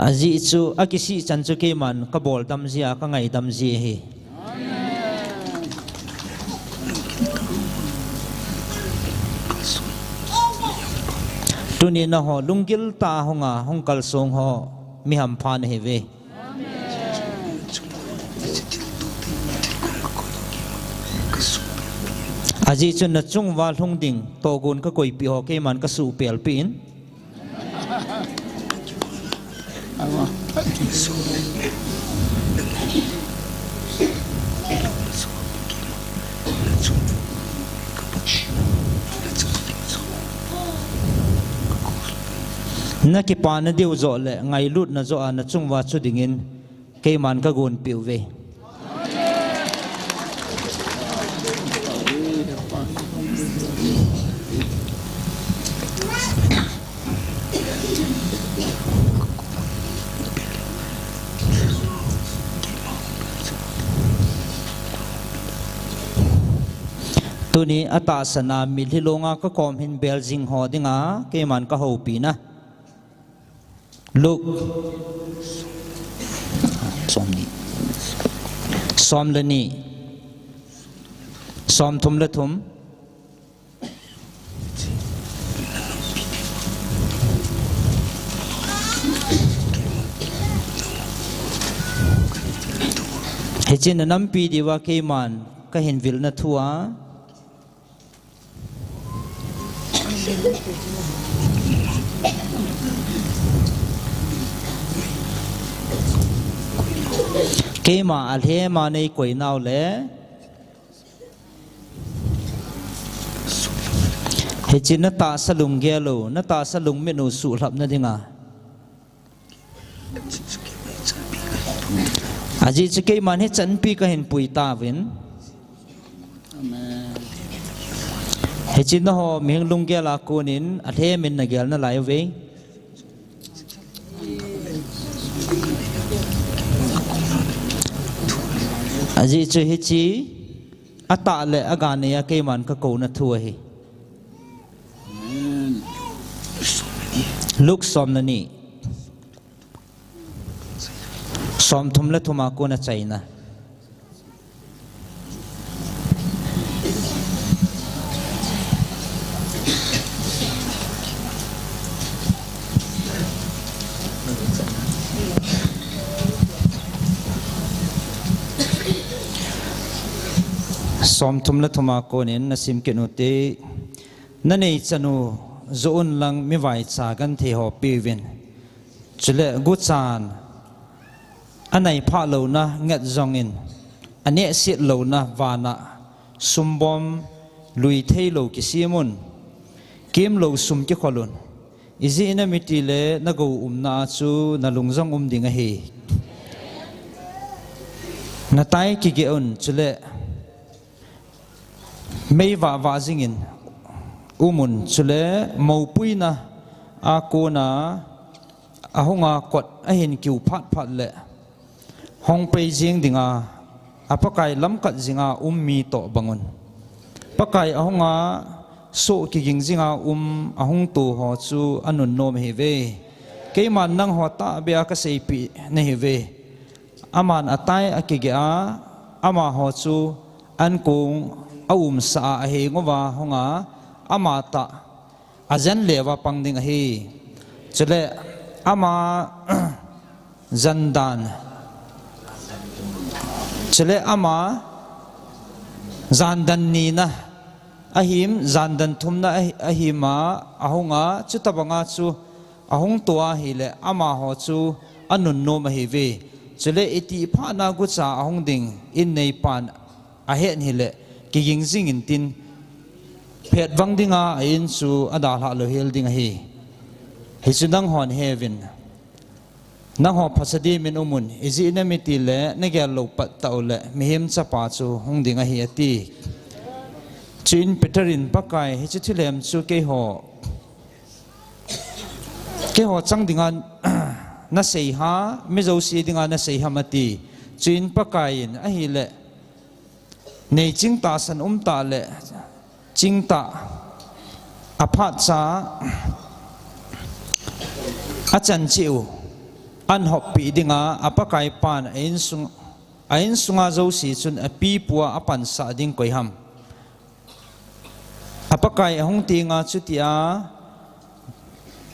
aji chu akisi chanchu ke man ka bol dam zia ka ngai dam ji he tuni na ho lungil ta honga hongkal song ho mi ham phan he ve aji chun na chung wal hung ding to gun ka koi pi ho ke man ka su pel pin na ki pa na deu zo le ngai lut na zo na chung wa chu dingin ke man ka gun piu ve tuni ata sana milhilonga ka kom hin beljing ho dinga ke man ka ho pi na look som lani som thum la thum hechin nam pi diwa ke man ka hin vil na thua ke ma al he ma nei koi nau le he chin na ta salung ge lo na ta salung me no su hlap na dinga aji che ke man he chan pi ka hin pui ta win he chin na ho mihing lung gel a kunin a the min na gel na lai ve aji chu hi chi ata le aga ne ya ke man ka ko na thu hi look som na ni som thum le thuma ko na chaina som thum le thuma ko nin na sim ke nu te na nei chanu zoon lang mi vai cha gan the ho pi vin chule gu chan anai pha lo na ngat zong in ane sit lo na wana sumbom lui thei lo ki simun kim lo sum ki kholun izi ina miti le na go na chu na lungjong ding a hi na tai ki ge on chule mei wa jingin umun chule mau puina a ko na ahunga kot a hin kiu phat le hong pe jing dinga apakai lam kat jinga mi to bangun pakai ahunga so ki ging jinga ahung tu ho chu anun nom he ve keiman nang ho ta bia ka sei pi ne he ve aman atai akige a ama ho chu an kung sa he ngova honga amata ajan lewa pangding hi chule ama zandan chule ama zandan ni na ahim zandan thumna ahima ahunga chutabanga chu ahung tua hi le ama ho chu anun no ma hi ve chule iti pha na gu cha ahung ding in nei pan ahen hi le ki ging jing in tin phet wang dinga in su adal ha lo hel ding hi chu nang hon heaven nang ho phasadi min umun izi na miti le na gel lo pat taw le mihim cha pa chu hung ding hi ati chin peterin pakai hi chu thilem chu ke ho chang dinga na sei ha me zo si dinga na sei hamati chin pakai in a hi le nei ching ta san ta le ching ta aphat cha achan chiu an hop pi dinga apakai pan ain sunga zo si chun api puwa apan sa ding koi ham apakai ahung tinga chutia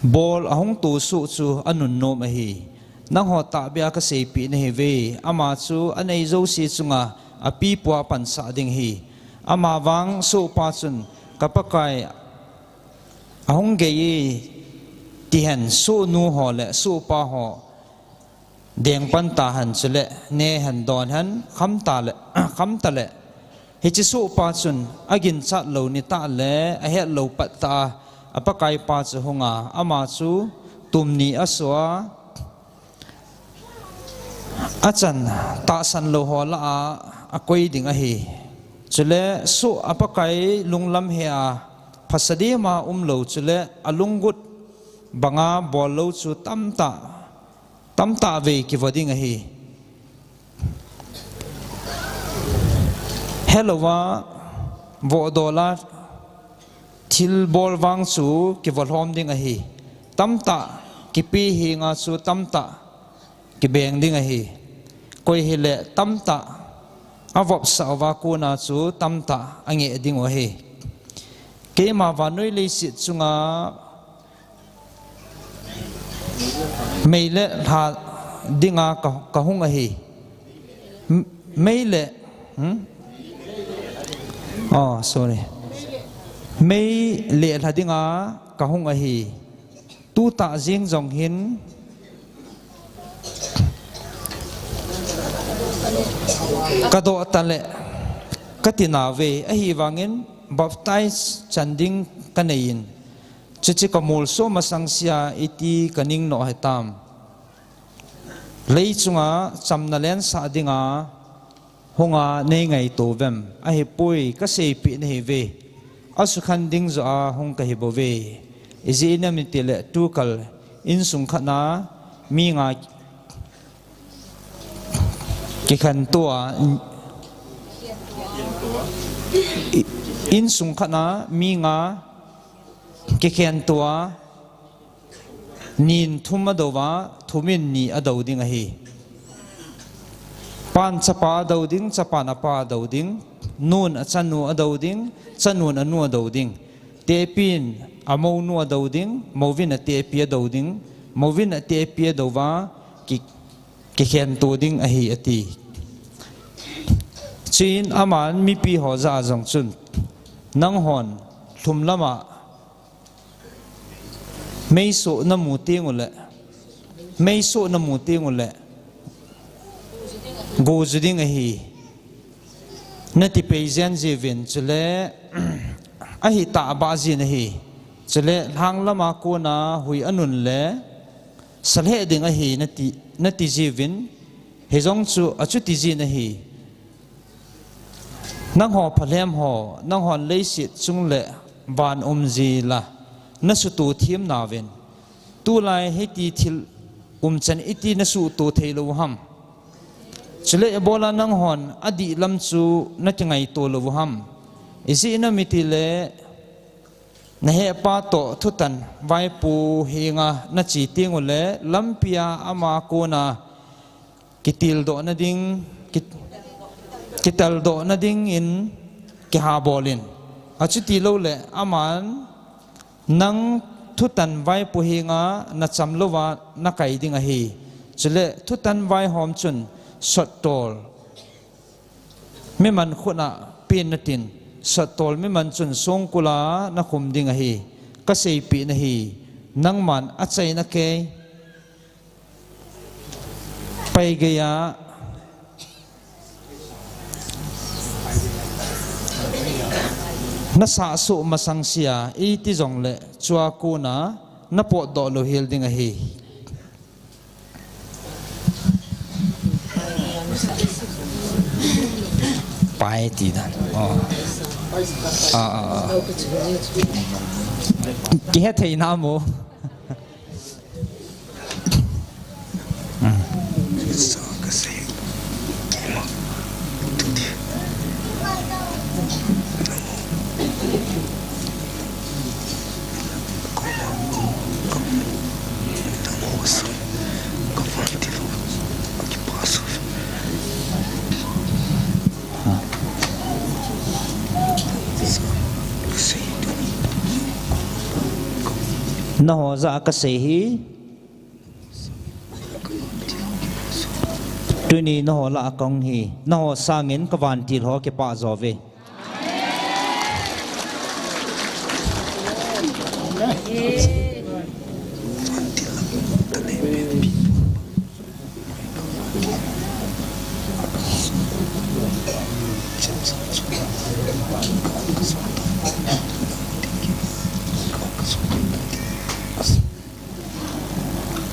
bol ahung tu su chu anun no ma hi nang ho ta bia ka sei pi ne ve ama chu anei zo si chunga api puwa pan sa ding hi ama wang su pa chun kapakai ahung ge tihan su nu ho le su pa ho deng pan ta han chule ne han don han kham ta le hi chi su pa chun agin chat lo ni ta le a het lo pat ta apakai pa chu hunga ama chu tumni aswa achan ta san lo ho la a koi ding a hi chule su apakai lunglam he a phasadi ma lo chule alungut banga bol lo chu tamta ve ki voding a hi hello wa vo dola thil bol wang chu ki vol hom ding a hi tamta ki pi hi nga chu tamta ki beng ding a hi koi hi le tamta avop sa wa ku na chu tamta ange ding o hi ke ma wa noi le si chunga meile ha dinga ka hung a hi meile oh sorry mei le la dinga ka hung a hi tu ta jing jong hin ka do tale katina ve a hi wangin baptize chanding kanein chichi kamul so masang sia iti kaning no hetam lei chunga chamna len sa dinga honga nei ngai to vem a hi pui ka sei pi nei ve asukhan ding zo a hong ka hi bove izi na mi tele tu kal in sung khana mi nga ki khan tua in sung khana mi nga ki khan tua nin thuma dowa thumin ni adau ding a hi pan chapa adau ding chapa na pa adau ding nun a chanu adau ding chanun anu adau ding te pin amo nu adau ding movin a te pi adau ding movin a te pi adowa ki khen tu ding a hi ati chin aman mi pi ho za jong chun nang hon thum lama mei so na mu ting ule mei so na mu ting ule go juding a hi nati pejan jevin chule a hi ta ba ji na hi chule hang lama ko na hui anun le salhe ding a hi nati jevin he jong chu achu ti ji na hi nang ho phalem ho nang hon leisit chung le ban ji la na su tu thiam na ven tu lai he ti thil chan iti na su tu thelo ham chule ebola nang hon adi lam chu na tingai to lo ham isi na mitile na he pa to thutan vai pu hinga na chi tingule lampia ama ko na kitil do na ding kital do na ding in ki ha bolin achu ti lo le aman nang thutan vai pu hinga na chamlowa na kai ding a hi chule thutan vai hom chun sot tol me man khuna pin na tin sot tol me man chun song kula na khum ding a hi ka sei pi na hi nang man a chai na ke pai gaya na sa su masang sia i ti jong le chua ku na po do lo hil ding a hi pai ti dan ki he thei na mo na ho za ka se hi tuni na ho la kong hi na ho sangin ka van til ho ke pa zo ve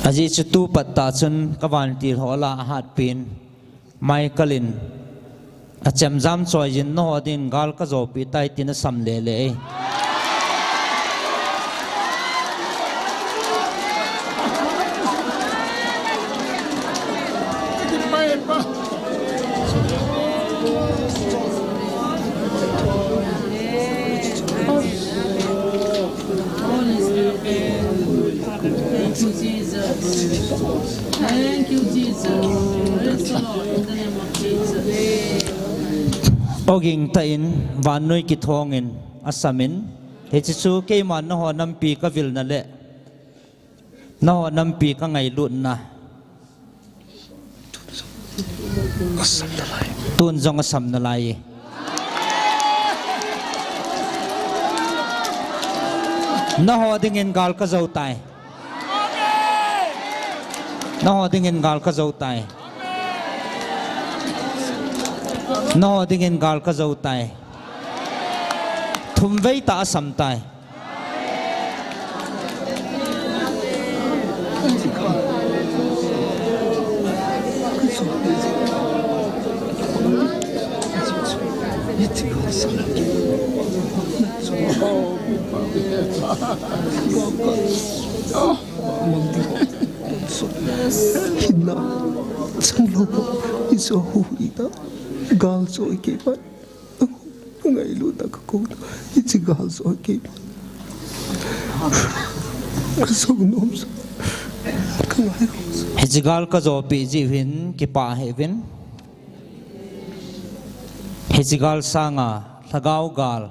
aji chutu patta chun kawan tir hola hat pin Michaelin acham jam choi jin no din gal ka zo pi tai tin sam le le Thank you, Jesus. Praise the Lord in the name of Jesus. oging ta in van noi ki thong in asamin he chu ke man no ho nam pi ka vil na le no ho nam pi ka ngai lut na tun jong asam na lai no ho ding in gal ka zo tai no ho ding in gal ka zo tai no ding in gal ka zo tai thum vei ta sam tai Hina sang lo iso huida gal so ke pa ngai lu ta ko ichi gal so ke so nom so kangai hejigal ka zo pi ji win ki pa heaven hejigal sanga lagau gal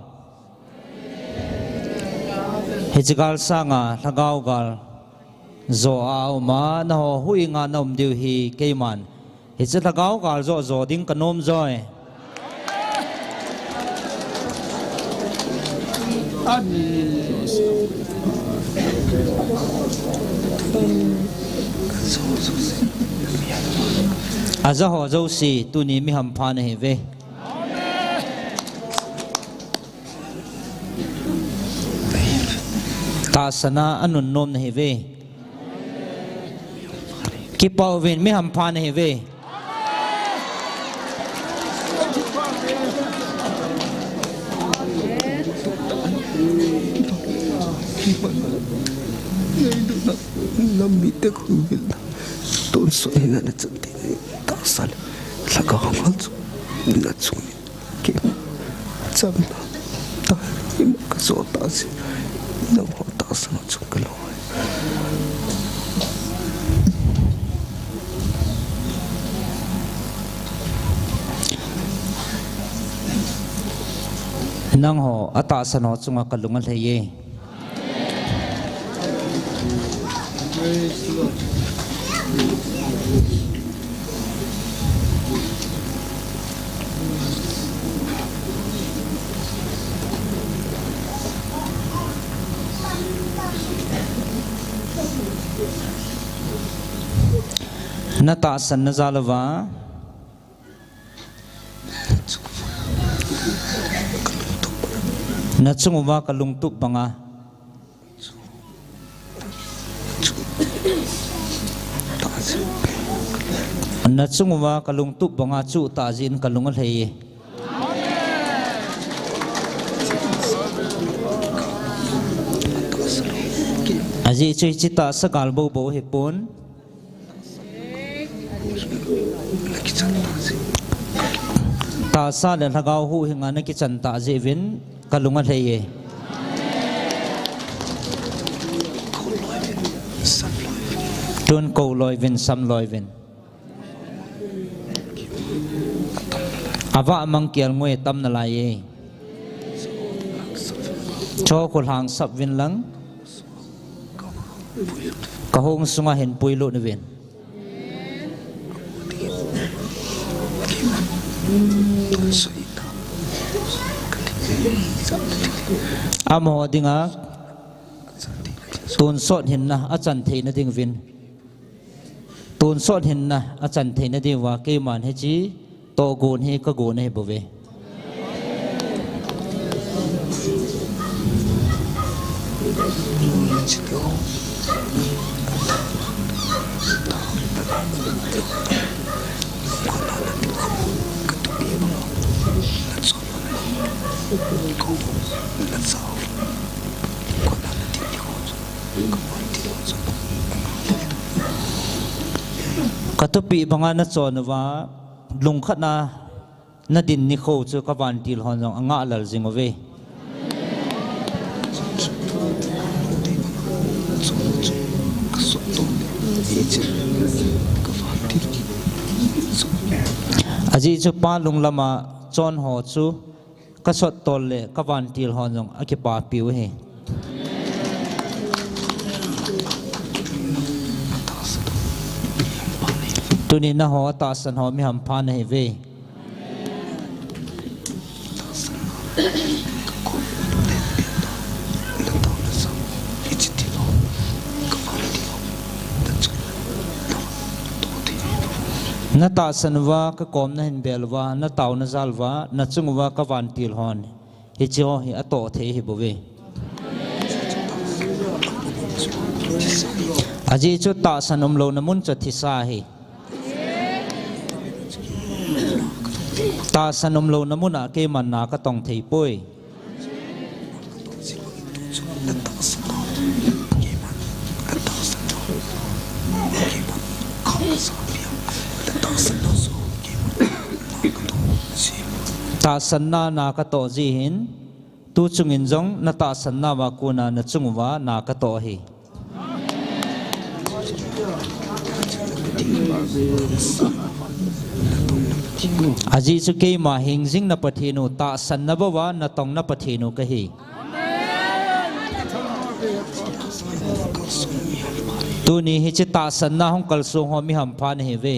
hejigal sanga lagau gal zo ao ma na ho hui nga nom diu hi keiman hejit lagau gal zo zo ding kanom zoi aza ho zo si tu ni mi ham phan he ve ta sana anun nom he ve ki pau vin mi ham phan he ve lam mi te khu bil ton so ina na chati ta sal laga hamal chu na chu ke cham ta im ka so ta si na ho ta sa chu ka lo nang ho ata san ho chunga kalunga leye nata san na zalwa na chungwa kalung tu banga na chungwa kalung tu banga chu ta jin kalung lei aji chui chita sakal bo bo he pon ta sa le lagau hu hinga na ki chan ta je vin kalunga lei tun ko loi vin sam loi vin ava mang kial ngoi tam na lai ye cho ko hang sap vin lang ka hong sunga hen puilo na vin amo dinga tun sot hin na achan thei na ding vin tun sot hin na achan thei na diwa ke man he chi to gun he ka gun he bove katupi banga na chonwa lungkhat na din ni kho chu ka van til hon jong anga lal jingove aji chu pa lung lama chon ho chu ka sot tol le ka van til hon jong a ki pa piu he tuni na ho ta san ho mi ham phan he ve na ta sanwa ka kom na hin belwa na taw na zalwa na chungwa ka van til hon hi cho hi ato the hi bove aji chu ta sanom lo na mun cha thi sa hi ta sanom lo na mun a ke man na ka tong thei poi ta sanna na ka to ji hin tu chungin jong na ta sanna wa kuna na chungwa na ka to hi aji chu ke ma hing jing na pathinu ta sanna bawa na tong na pathinu ka hi tu ni hi chi ta sanna hong kal so ho mi ham phan he ve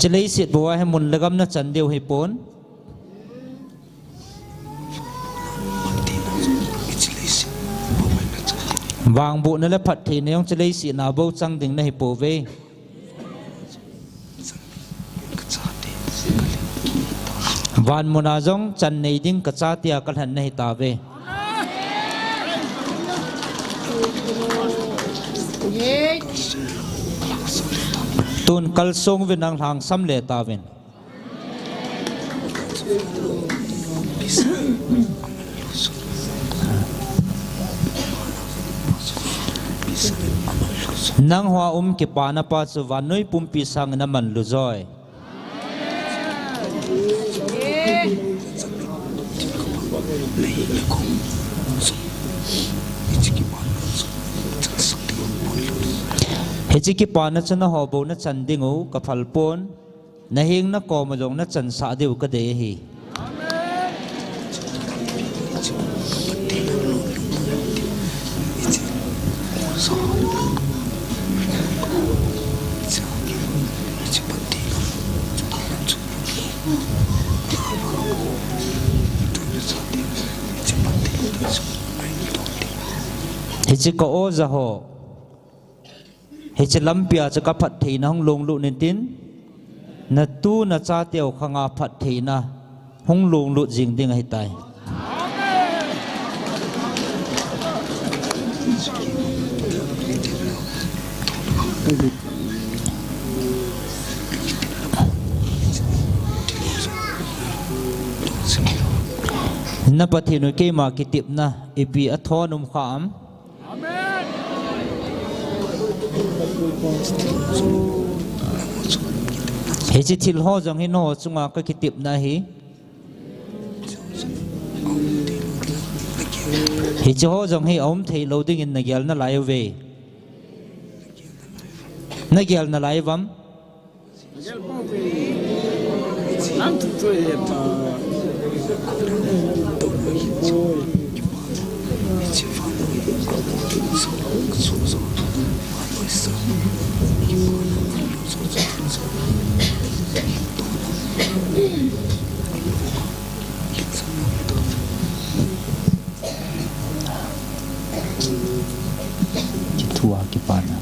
chilei siat bawa he mun lagam na chandeu hi pon wang bu na le phat thi ne yong chilei si na bo chang ding na hi po ve van muna jong chan nei ding ka cha tia kal han nei ta ve tun kal song ve nang hang sam le ta ven nang hoa ki pa na pa chu van noi pum pi sang na man lu joy hechi ki pa na chana ho bo na chan dingu ka phal pon na hing na ko ma jong na chan sa deu ka de hi hechi ko o za ho hechi lampia cha ka phat thei na hong long lu nin tin na tu na cha teo khanga phat thei na hong long lu jing ding ai tai na pathinu ke ma ki tip na ipi athonum kham hechi thil ho jong hi no chunga ka ki tip na hi hechi ho jong hi om thei lo ding in na gyal na lai ve na gyal na lai vam tua ki pana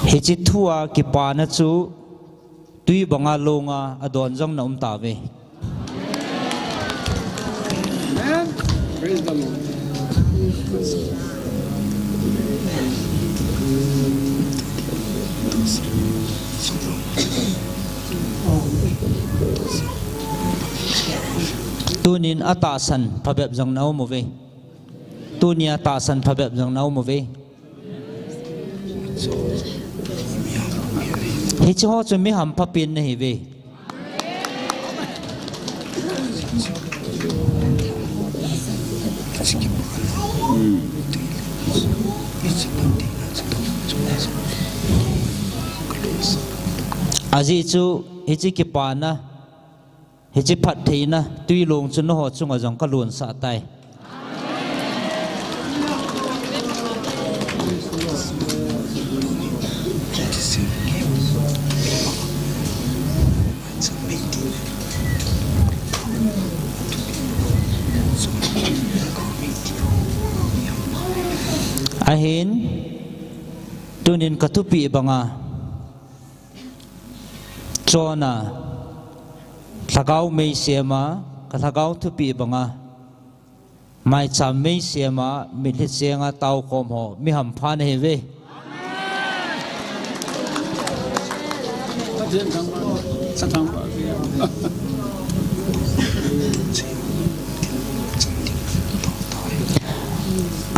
hechi thua ki pana chu tui banga longa adon jong na ta ve Praise the Lord. tunin atasan phabep jong nau mo ve tunia atasan phabep jong nau mo ve hi chu ho chu mi ham phapin na hi ve aji chu hi chi ki pa na hi chi phat thei na tui long chu no ho chunga jong ka lun sa tai ahin tunin katupi banga chona thagau mei sema ka thagau thupi banga mai cham mei sema mi le chenga tau khom ho mi ham phan he ve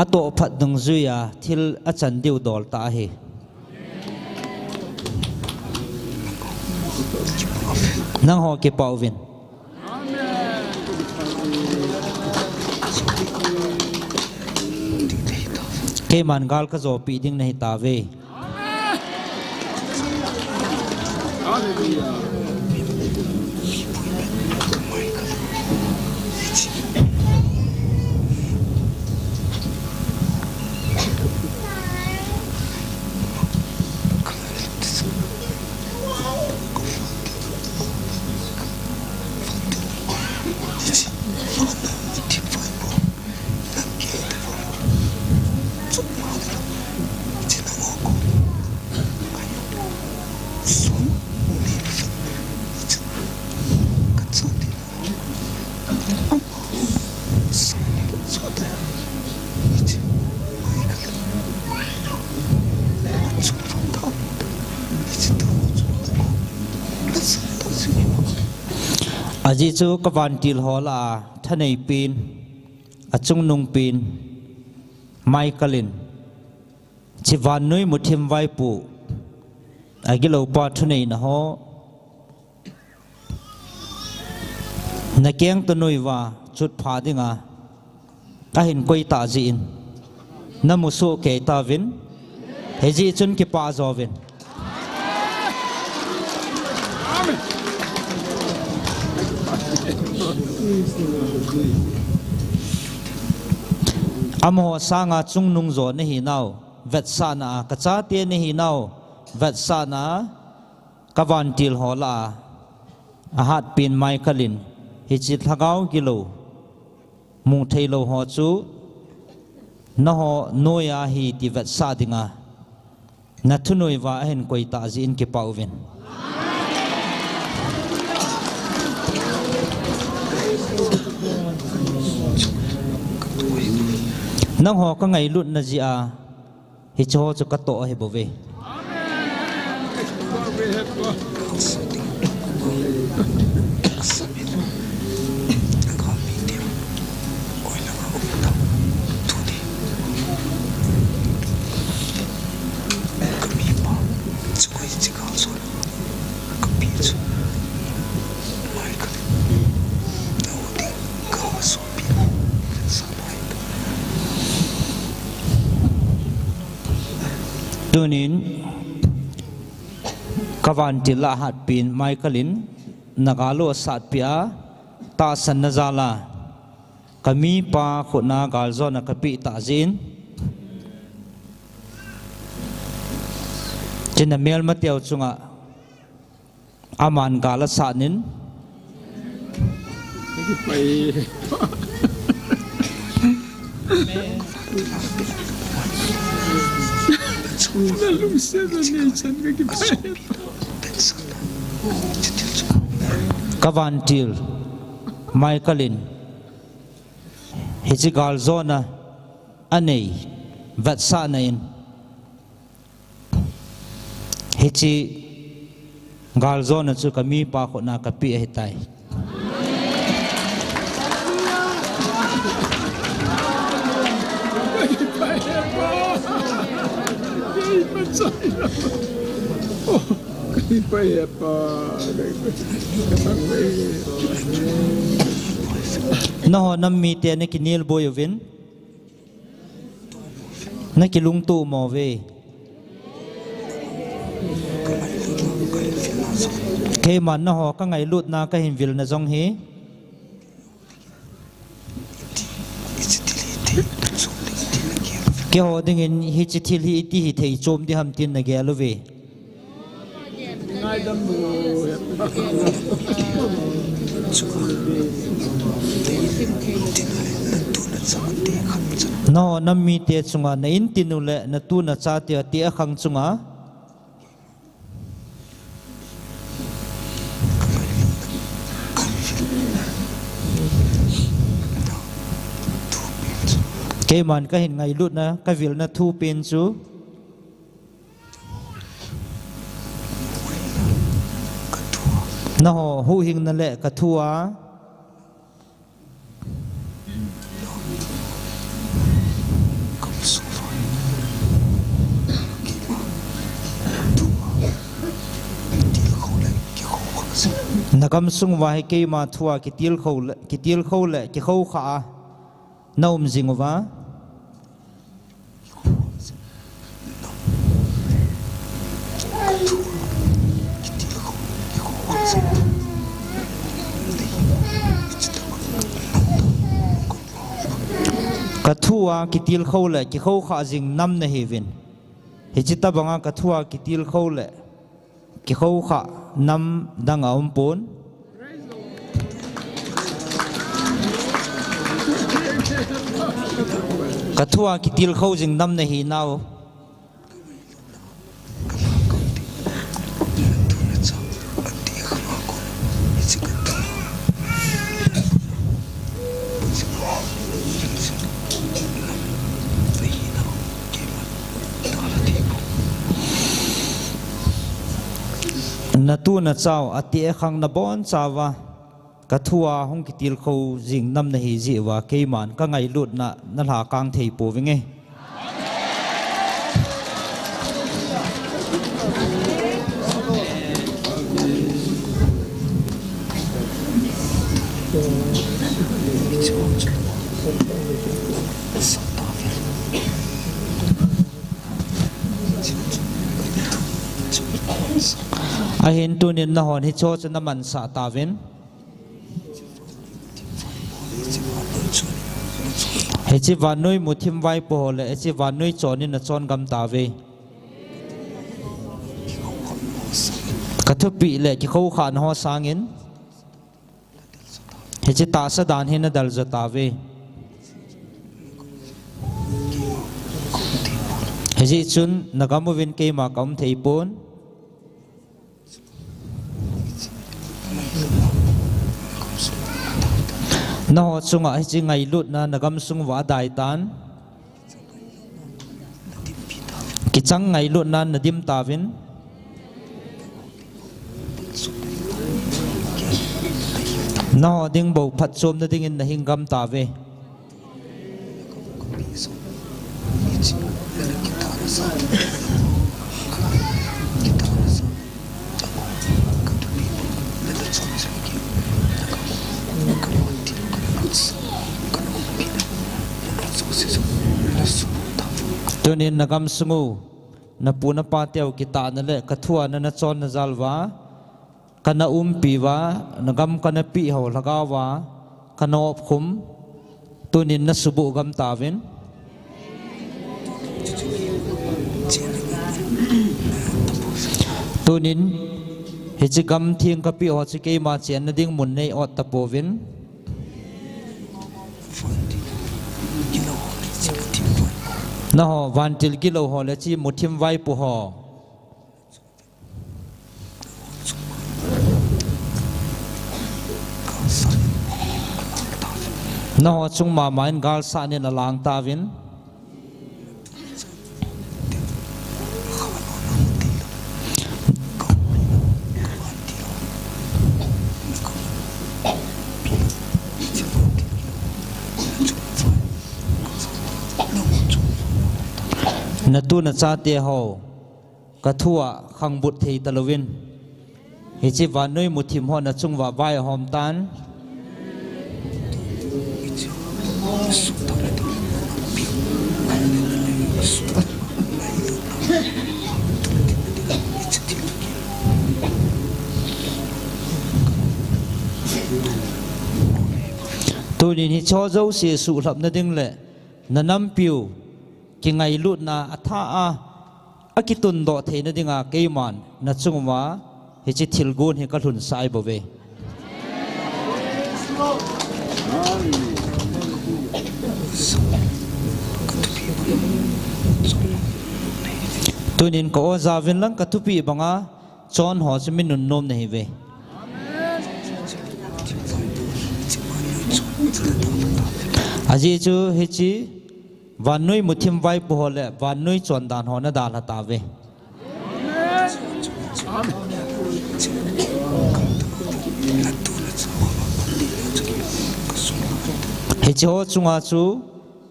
a to phat dung zuya thil a chan diu dol ta hi nang ho ke pawvin ke man gal ka zo pi ding nahi ta ve aji chu kawan til hola thanei pin achung nung pin Michaelin chiwan noi muthim vai pu agilo pa thunei na ho na keng to noi wa chut pha dinga a hin koi ta ji in namu so ke ta vin heji chun ki pa zo vin amo sanga chung nung zo ne hi nau vet sana ka cha te ne hi nau vet sana kawan til hola a hat pin Michaelin hi chit thagau kilo mung thailo ho chu na ho noya hi ti vet sa dinga na thunoi wa hen koi ta ji in ke pawvin nang ho ka ngai lut na ji a hi cho chu ka to he bo ve tunin kawan tila hat pin Michaelin nagalo sat pia ta san nazala kami pa khuna galzo na kapi ta jin china mel mateu chunga aman gala sanin kavantil Michaelin hijigal zona anei vatsa nain hichi gal zona chu kami pa kho na kapi hitai no nammi te ne kinil boyovin na kilung tu mo ve ke man na ho ka ngai lut na ka hin vil na jong hi ke ho ding in hi chi thil hi ti hi thei chom di ham tin na ge lo ve no nammi te chunga na in tinule na tu na cha te ti a khang chunga ke man ka hin ngai lut na ka vil na thu pen chu na ho hu hing na le ka thua nakam sung wa ke ma thua ki til kho le ki kho kha naum jingwa kathua kitil kho le ki kho kha jing nam na hevin hechita banga kathua kitil kho le ki kho kha nam danga pon kathua kitil kho jing nam na hi naw natu na chao ati khang na bon chawa kathua hong kitil kho jing nam na hi ji wa keiman ka ngai lut na la kang thei po winge ahin tunin na hon hi cho na man sa tawin he chi vanui muthim vai po le chi vanui chonin na chon gam tawe kathu pi le ki kho khan ho sangin he chi ta sa dan hin na dal za tawe he ji chun nagamovin ke ma kam thei pon no chunga chi ngai lut na nagam sung wa dai tan ki chang ngai lut na nadim tawin no ding bo phat chom na ding in na hingam tawe tunin nagam sungu na puna patyaw kita na le kathua na chon na zalwa kana piwa nagam kana pi ho lagawa kana op khum tunin na subu gam tawin tunin hi gam thiang ka pi ho chi ke ma chen na ding mun nei ot tapovin na ho vantil kilo ho le chi muthim vai pu ho na ho chung ma main gal sa ne na lang tawin natu na cha te ho kathua khang but thei talovin hi chi vanoi muthim ho na chungwa vai hom tan tunin hi cho zo se su hlap na ding le nanam piu ki ngai lut na atha a akitun do theina dinga keiman na chungwa hi chi thilgun hi ka hlun sai bove tunin ko zawin lang katupi banga chon ho chimin nun nom nei ve aji chu hi chi vanui muthim vai pu hole vanui chon dan ho na dal hata ve he cho chunga chu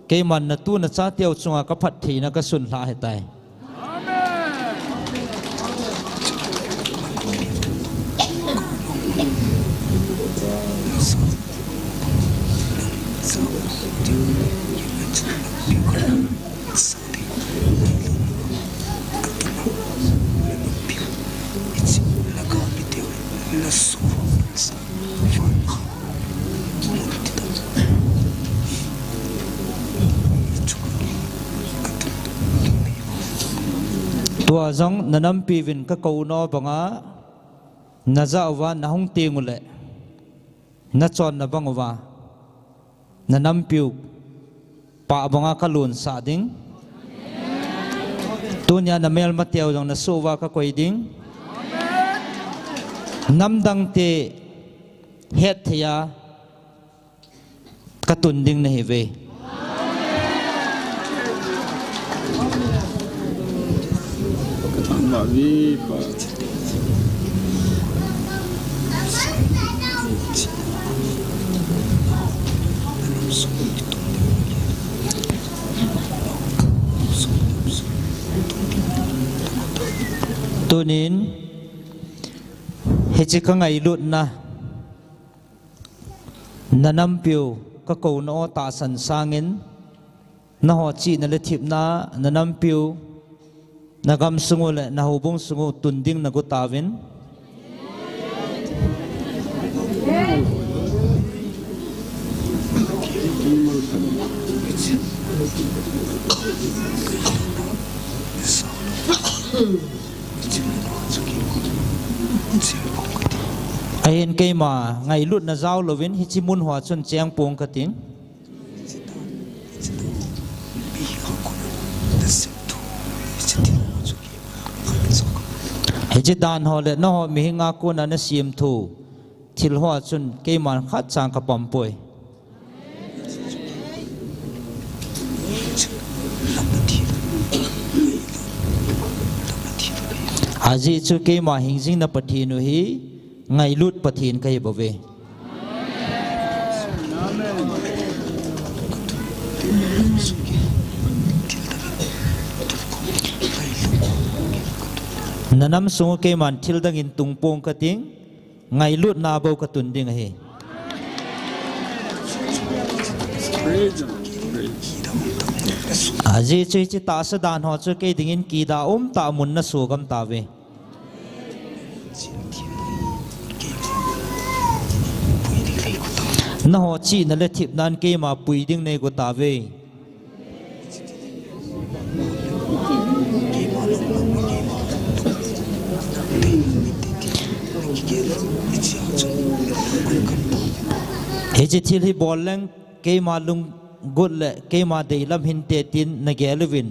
ke man na tu na cha teu chunga ka phat thi na ka sun hla he tai amen tua zong nanam pivin ka kau no banga nazawa na hong tingule na chon na bangwa nanam piu pa banga kalun sa ding tunya na mel matiaw jong na suwa ka koi ding namdang te het ya katun ding na hive tunin hechi ka ngai lut na nanam piu ka ko no ta san sangin na ho chi na le thip na nanam piu nagam sungule na hubung sungu tunding na gutawin ahin kay ma ngai lut na zaw lovin hichimun hwa chun cheng pong kating heje dan hole no ho mi hinga ko na na sim thu thil hwa chun kay man khat chang ka pampoi aji chu kay ma hingjing na pathinu hi ngai lut pathin kai bove nanam sungu ke man thil dang in tungpong kating ngai lut na bo ka tun ding he aji chu chi ta sa dan ho chu ke ding in ki da ta mun na su gam ta ve na ho chi na le thip nan ke ma pui ding nei go ta ve heje thil hi bol leng ke ma lung gut le ke ma dei lam hin te tin na gelwin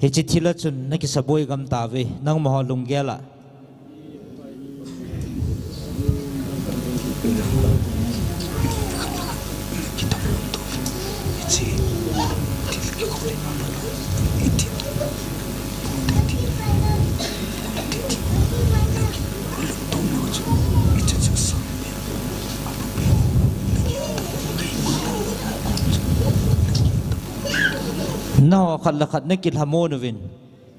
heje thila chun na ki saboi gam ta ve nang ma lung gela no khat la khat na ki hamon win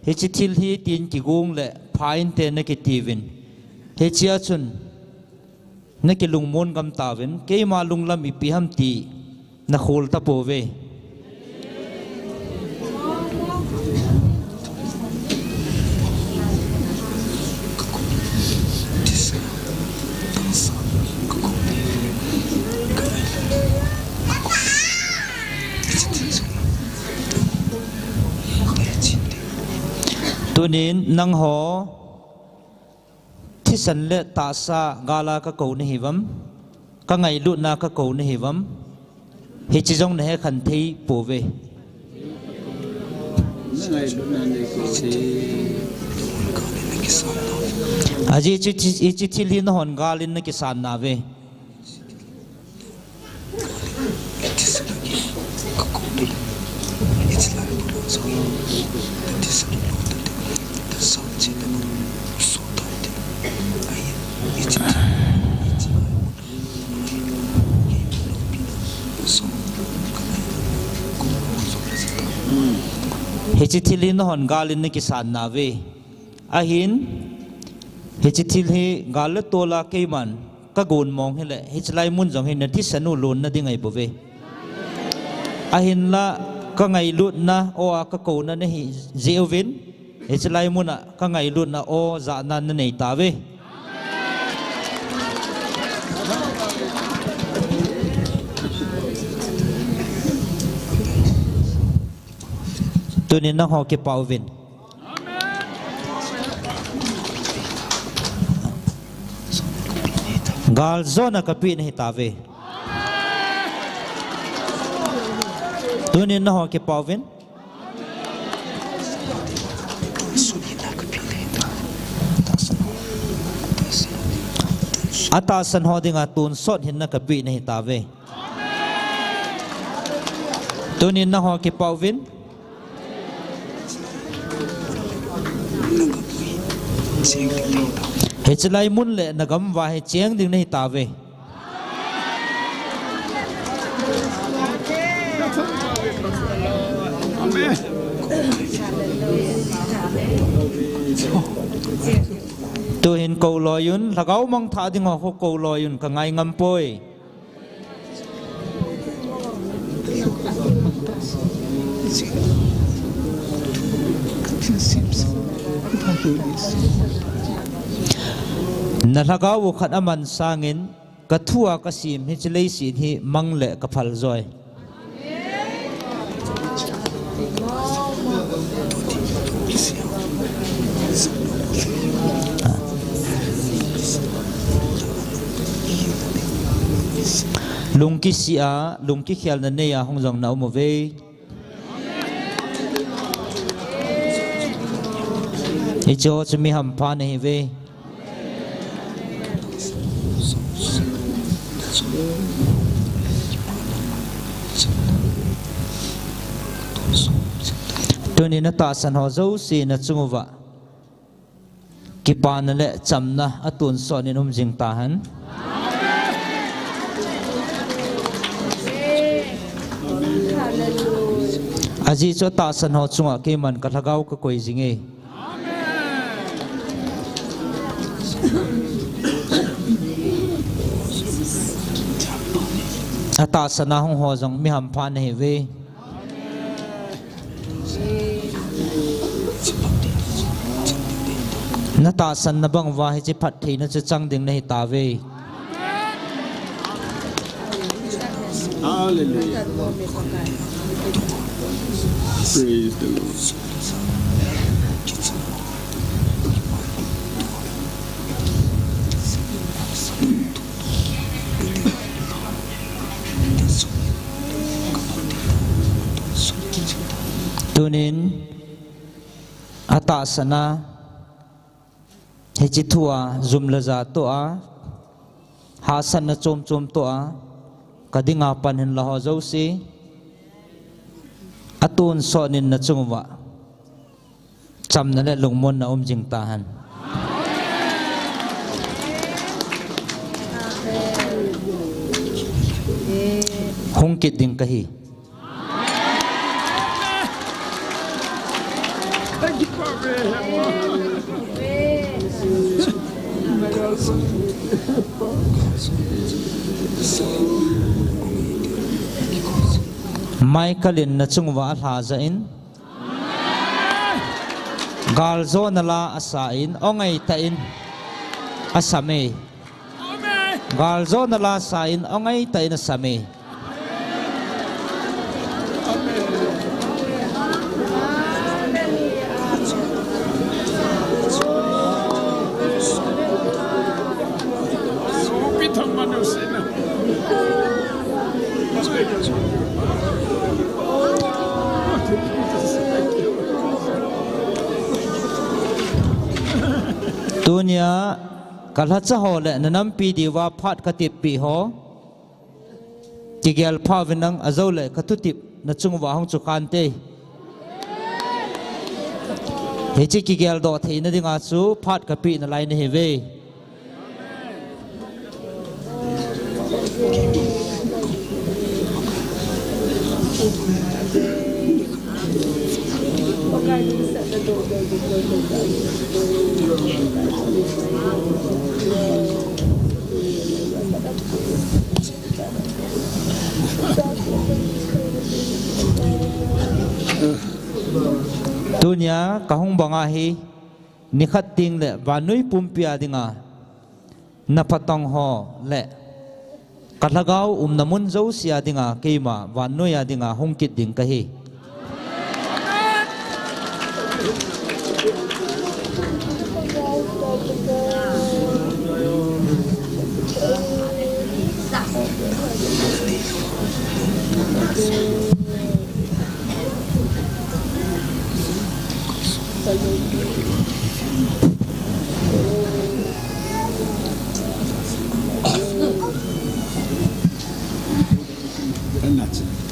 he chi thil hi tin ki gung le phain te na ki tivin he chia chun na ki lung mon gam ta win ke ma lung lam i pi ham ti na khol ta po ve tunin nang ho thisan le ta sa gala ka ko ni hiwam ka ngai lut na ka ko ni hiwam he chi jong ne he khan thei po ve aji chi thil hi na hon galin na ki san na ve hechitil no hon galin ne kisan na ve ahin hechitil he gal tola ke man ka gon mong hele hichlai mun jong he na thi sanu lon na dingai bove ahin la ka ngai lut na o ka ko na hi zeovin e chlai muna ka ngai lut na o za na nei ta ve tunin na ho ke pauvin gal zona kapi nahi tave tunin na ho ke pauvin atasan ho dinga tun sot hin na kapi nahi tave tunin na ho ke pauvin hechlai mun le nagam wa he cheng ding nei ta ve tu hin ko loyun lagau mong tha ding ho ko loyun ka ngai ngam poi nalagaw khat aman sangin kathua kasim hi chlei si hi mangle ka phal zoi lungki sia lungki khial na ne ya hongjong na mo ve icho chmi ham pha nei ve tuni na ta san ho zo si na chunguwa kipan le chamna atun so ni num jing ta han aji cho ta san ho chunga ke man ka thagau ka koi jinge ata sana hong ho jong mi ham phan he ve na ta san na bang wa hi chi phat thei na chu chang ding nei ta ve Hallelujah. Praise the Lord. tunin ata sana he chi thua zum la za to a ha san na chom chom to a kadinga panin la ho zo si atun so nin na chungwa cham na le lungmon na jing ta han hong kit ding kahi Michaelin na chungwa alhaza in galzo nala asain ongai tain asame galzo nala sain ongai tain asame dunia kalhacha hole nanam pi diwa phat katip pi ho tigel phavinang azole katutip na chungwa hong chukante hechi kigel do theina dinga chu phat kapi na lai na heve tunia kahung banga hi nikhat ting le vanui pumpia dinga napatong ho le kalagaw namun zo sia dinga keima vanui adinga hongkit ding kahi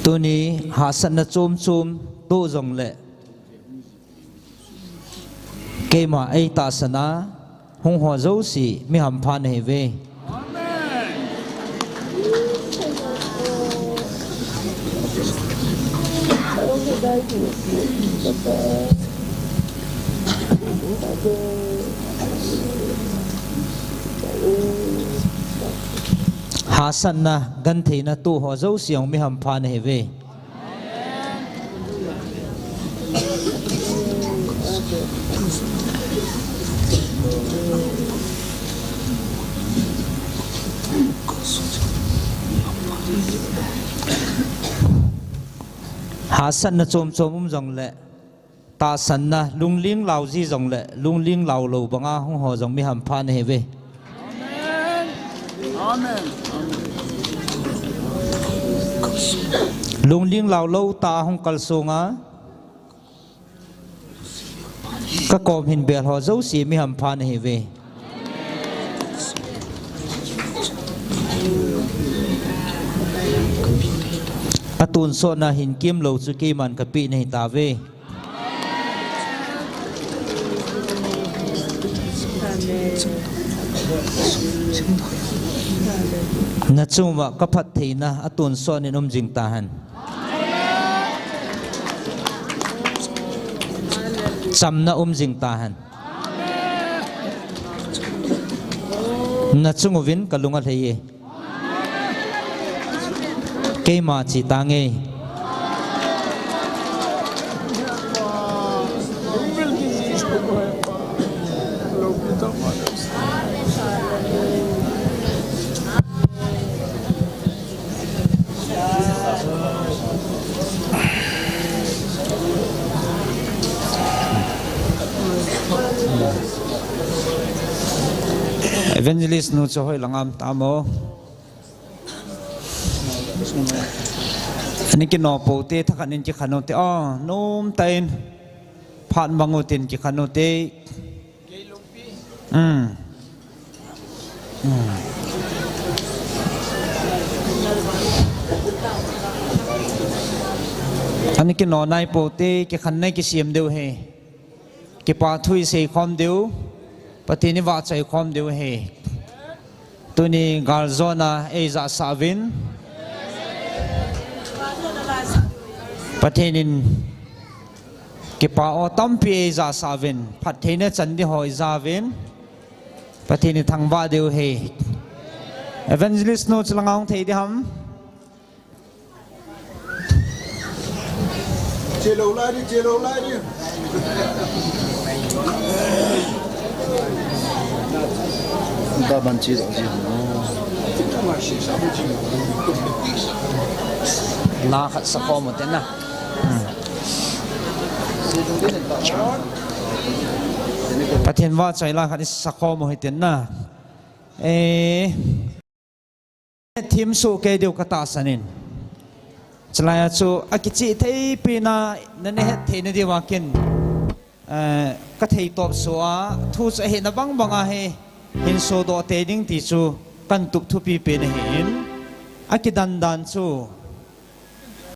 tuni hasan na chum tu zong le keima ai ta sana hong ho zo si mi ham phan he ve hasan na gan thei na tu ho zo siang mi ham phan he ve hasan na chom zong le ta san na lungling lau ji zong le lungling lau lo banga hong ho zong mi ham phan he ve Amen. lungling lau lo ta hong kal songa ka kom hin bel ho zo si mi ham phan he ve atun so na hin kim lo chu ki man ka pi nei ta ve na chuma ka phat thei na atun so ni nom jing ta han cham na jing ta han na chungu vin kalunga thei ke ma chi ta nge evangelist nu cho hoi langam tamo ani ki no po te thakanin ki khano te nom tain phan bangutin ki khano te ani ki no nai po te ki khan nai ki siam deu he ki pa thui se khom deu patini wa chai khom deu he tuni garzona eiza savin patinin ki pa o tampi eiza savin pathine chandi hoi zavin patini thangwa deu he evangelist no chlangaung thei di ham Chelo lại đi. ta ban chi rồi gì na khat sa ko mo ten na pathian wa chai la khat sa ko mo hiten na thim su ke deu kata sanin chlaya chu akichi thei pina nane het theina di wakin ka thei top soa thu cha he na banga he hin so do te ding ti chu kan tup thu pi pe na hin akidan dan chu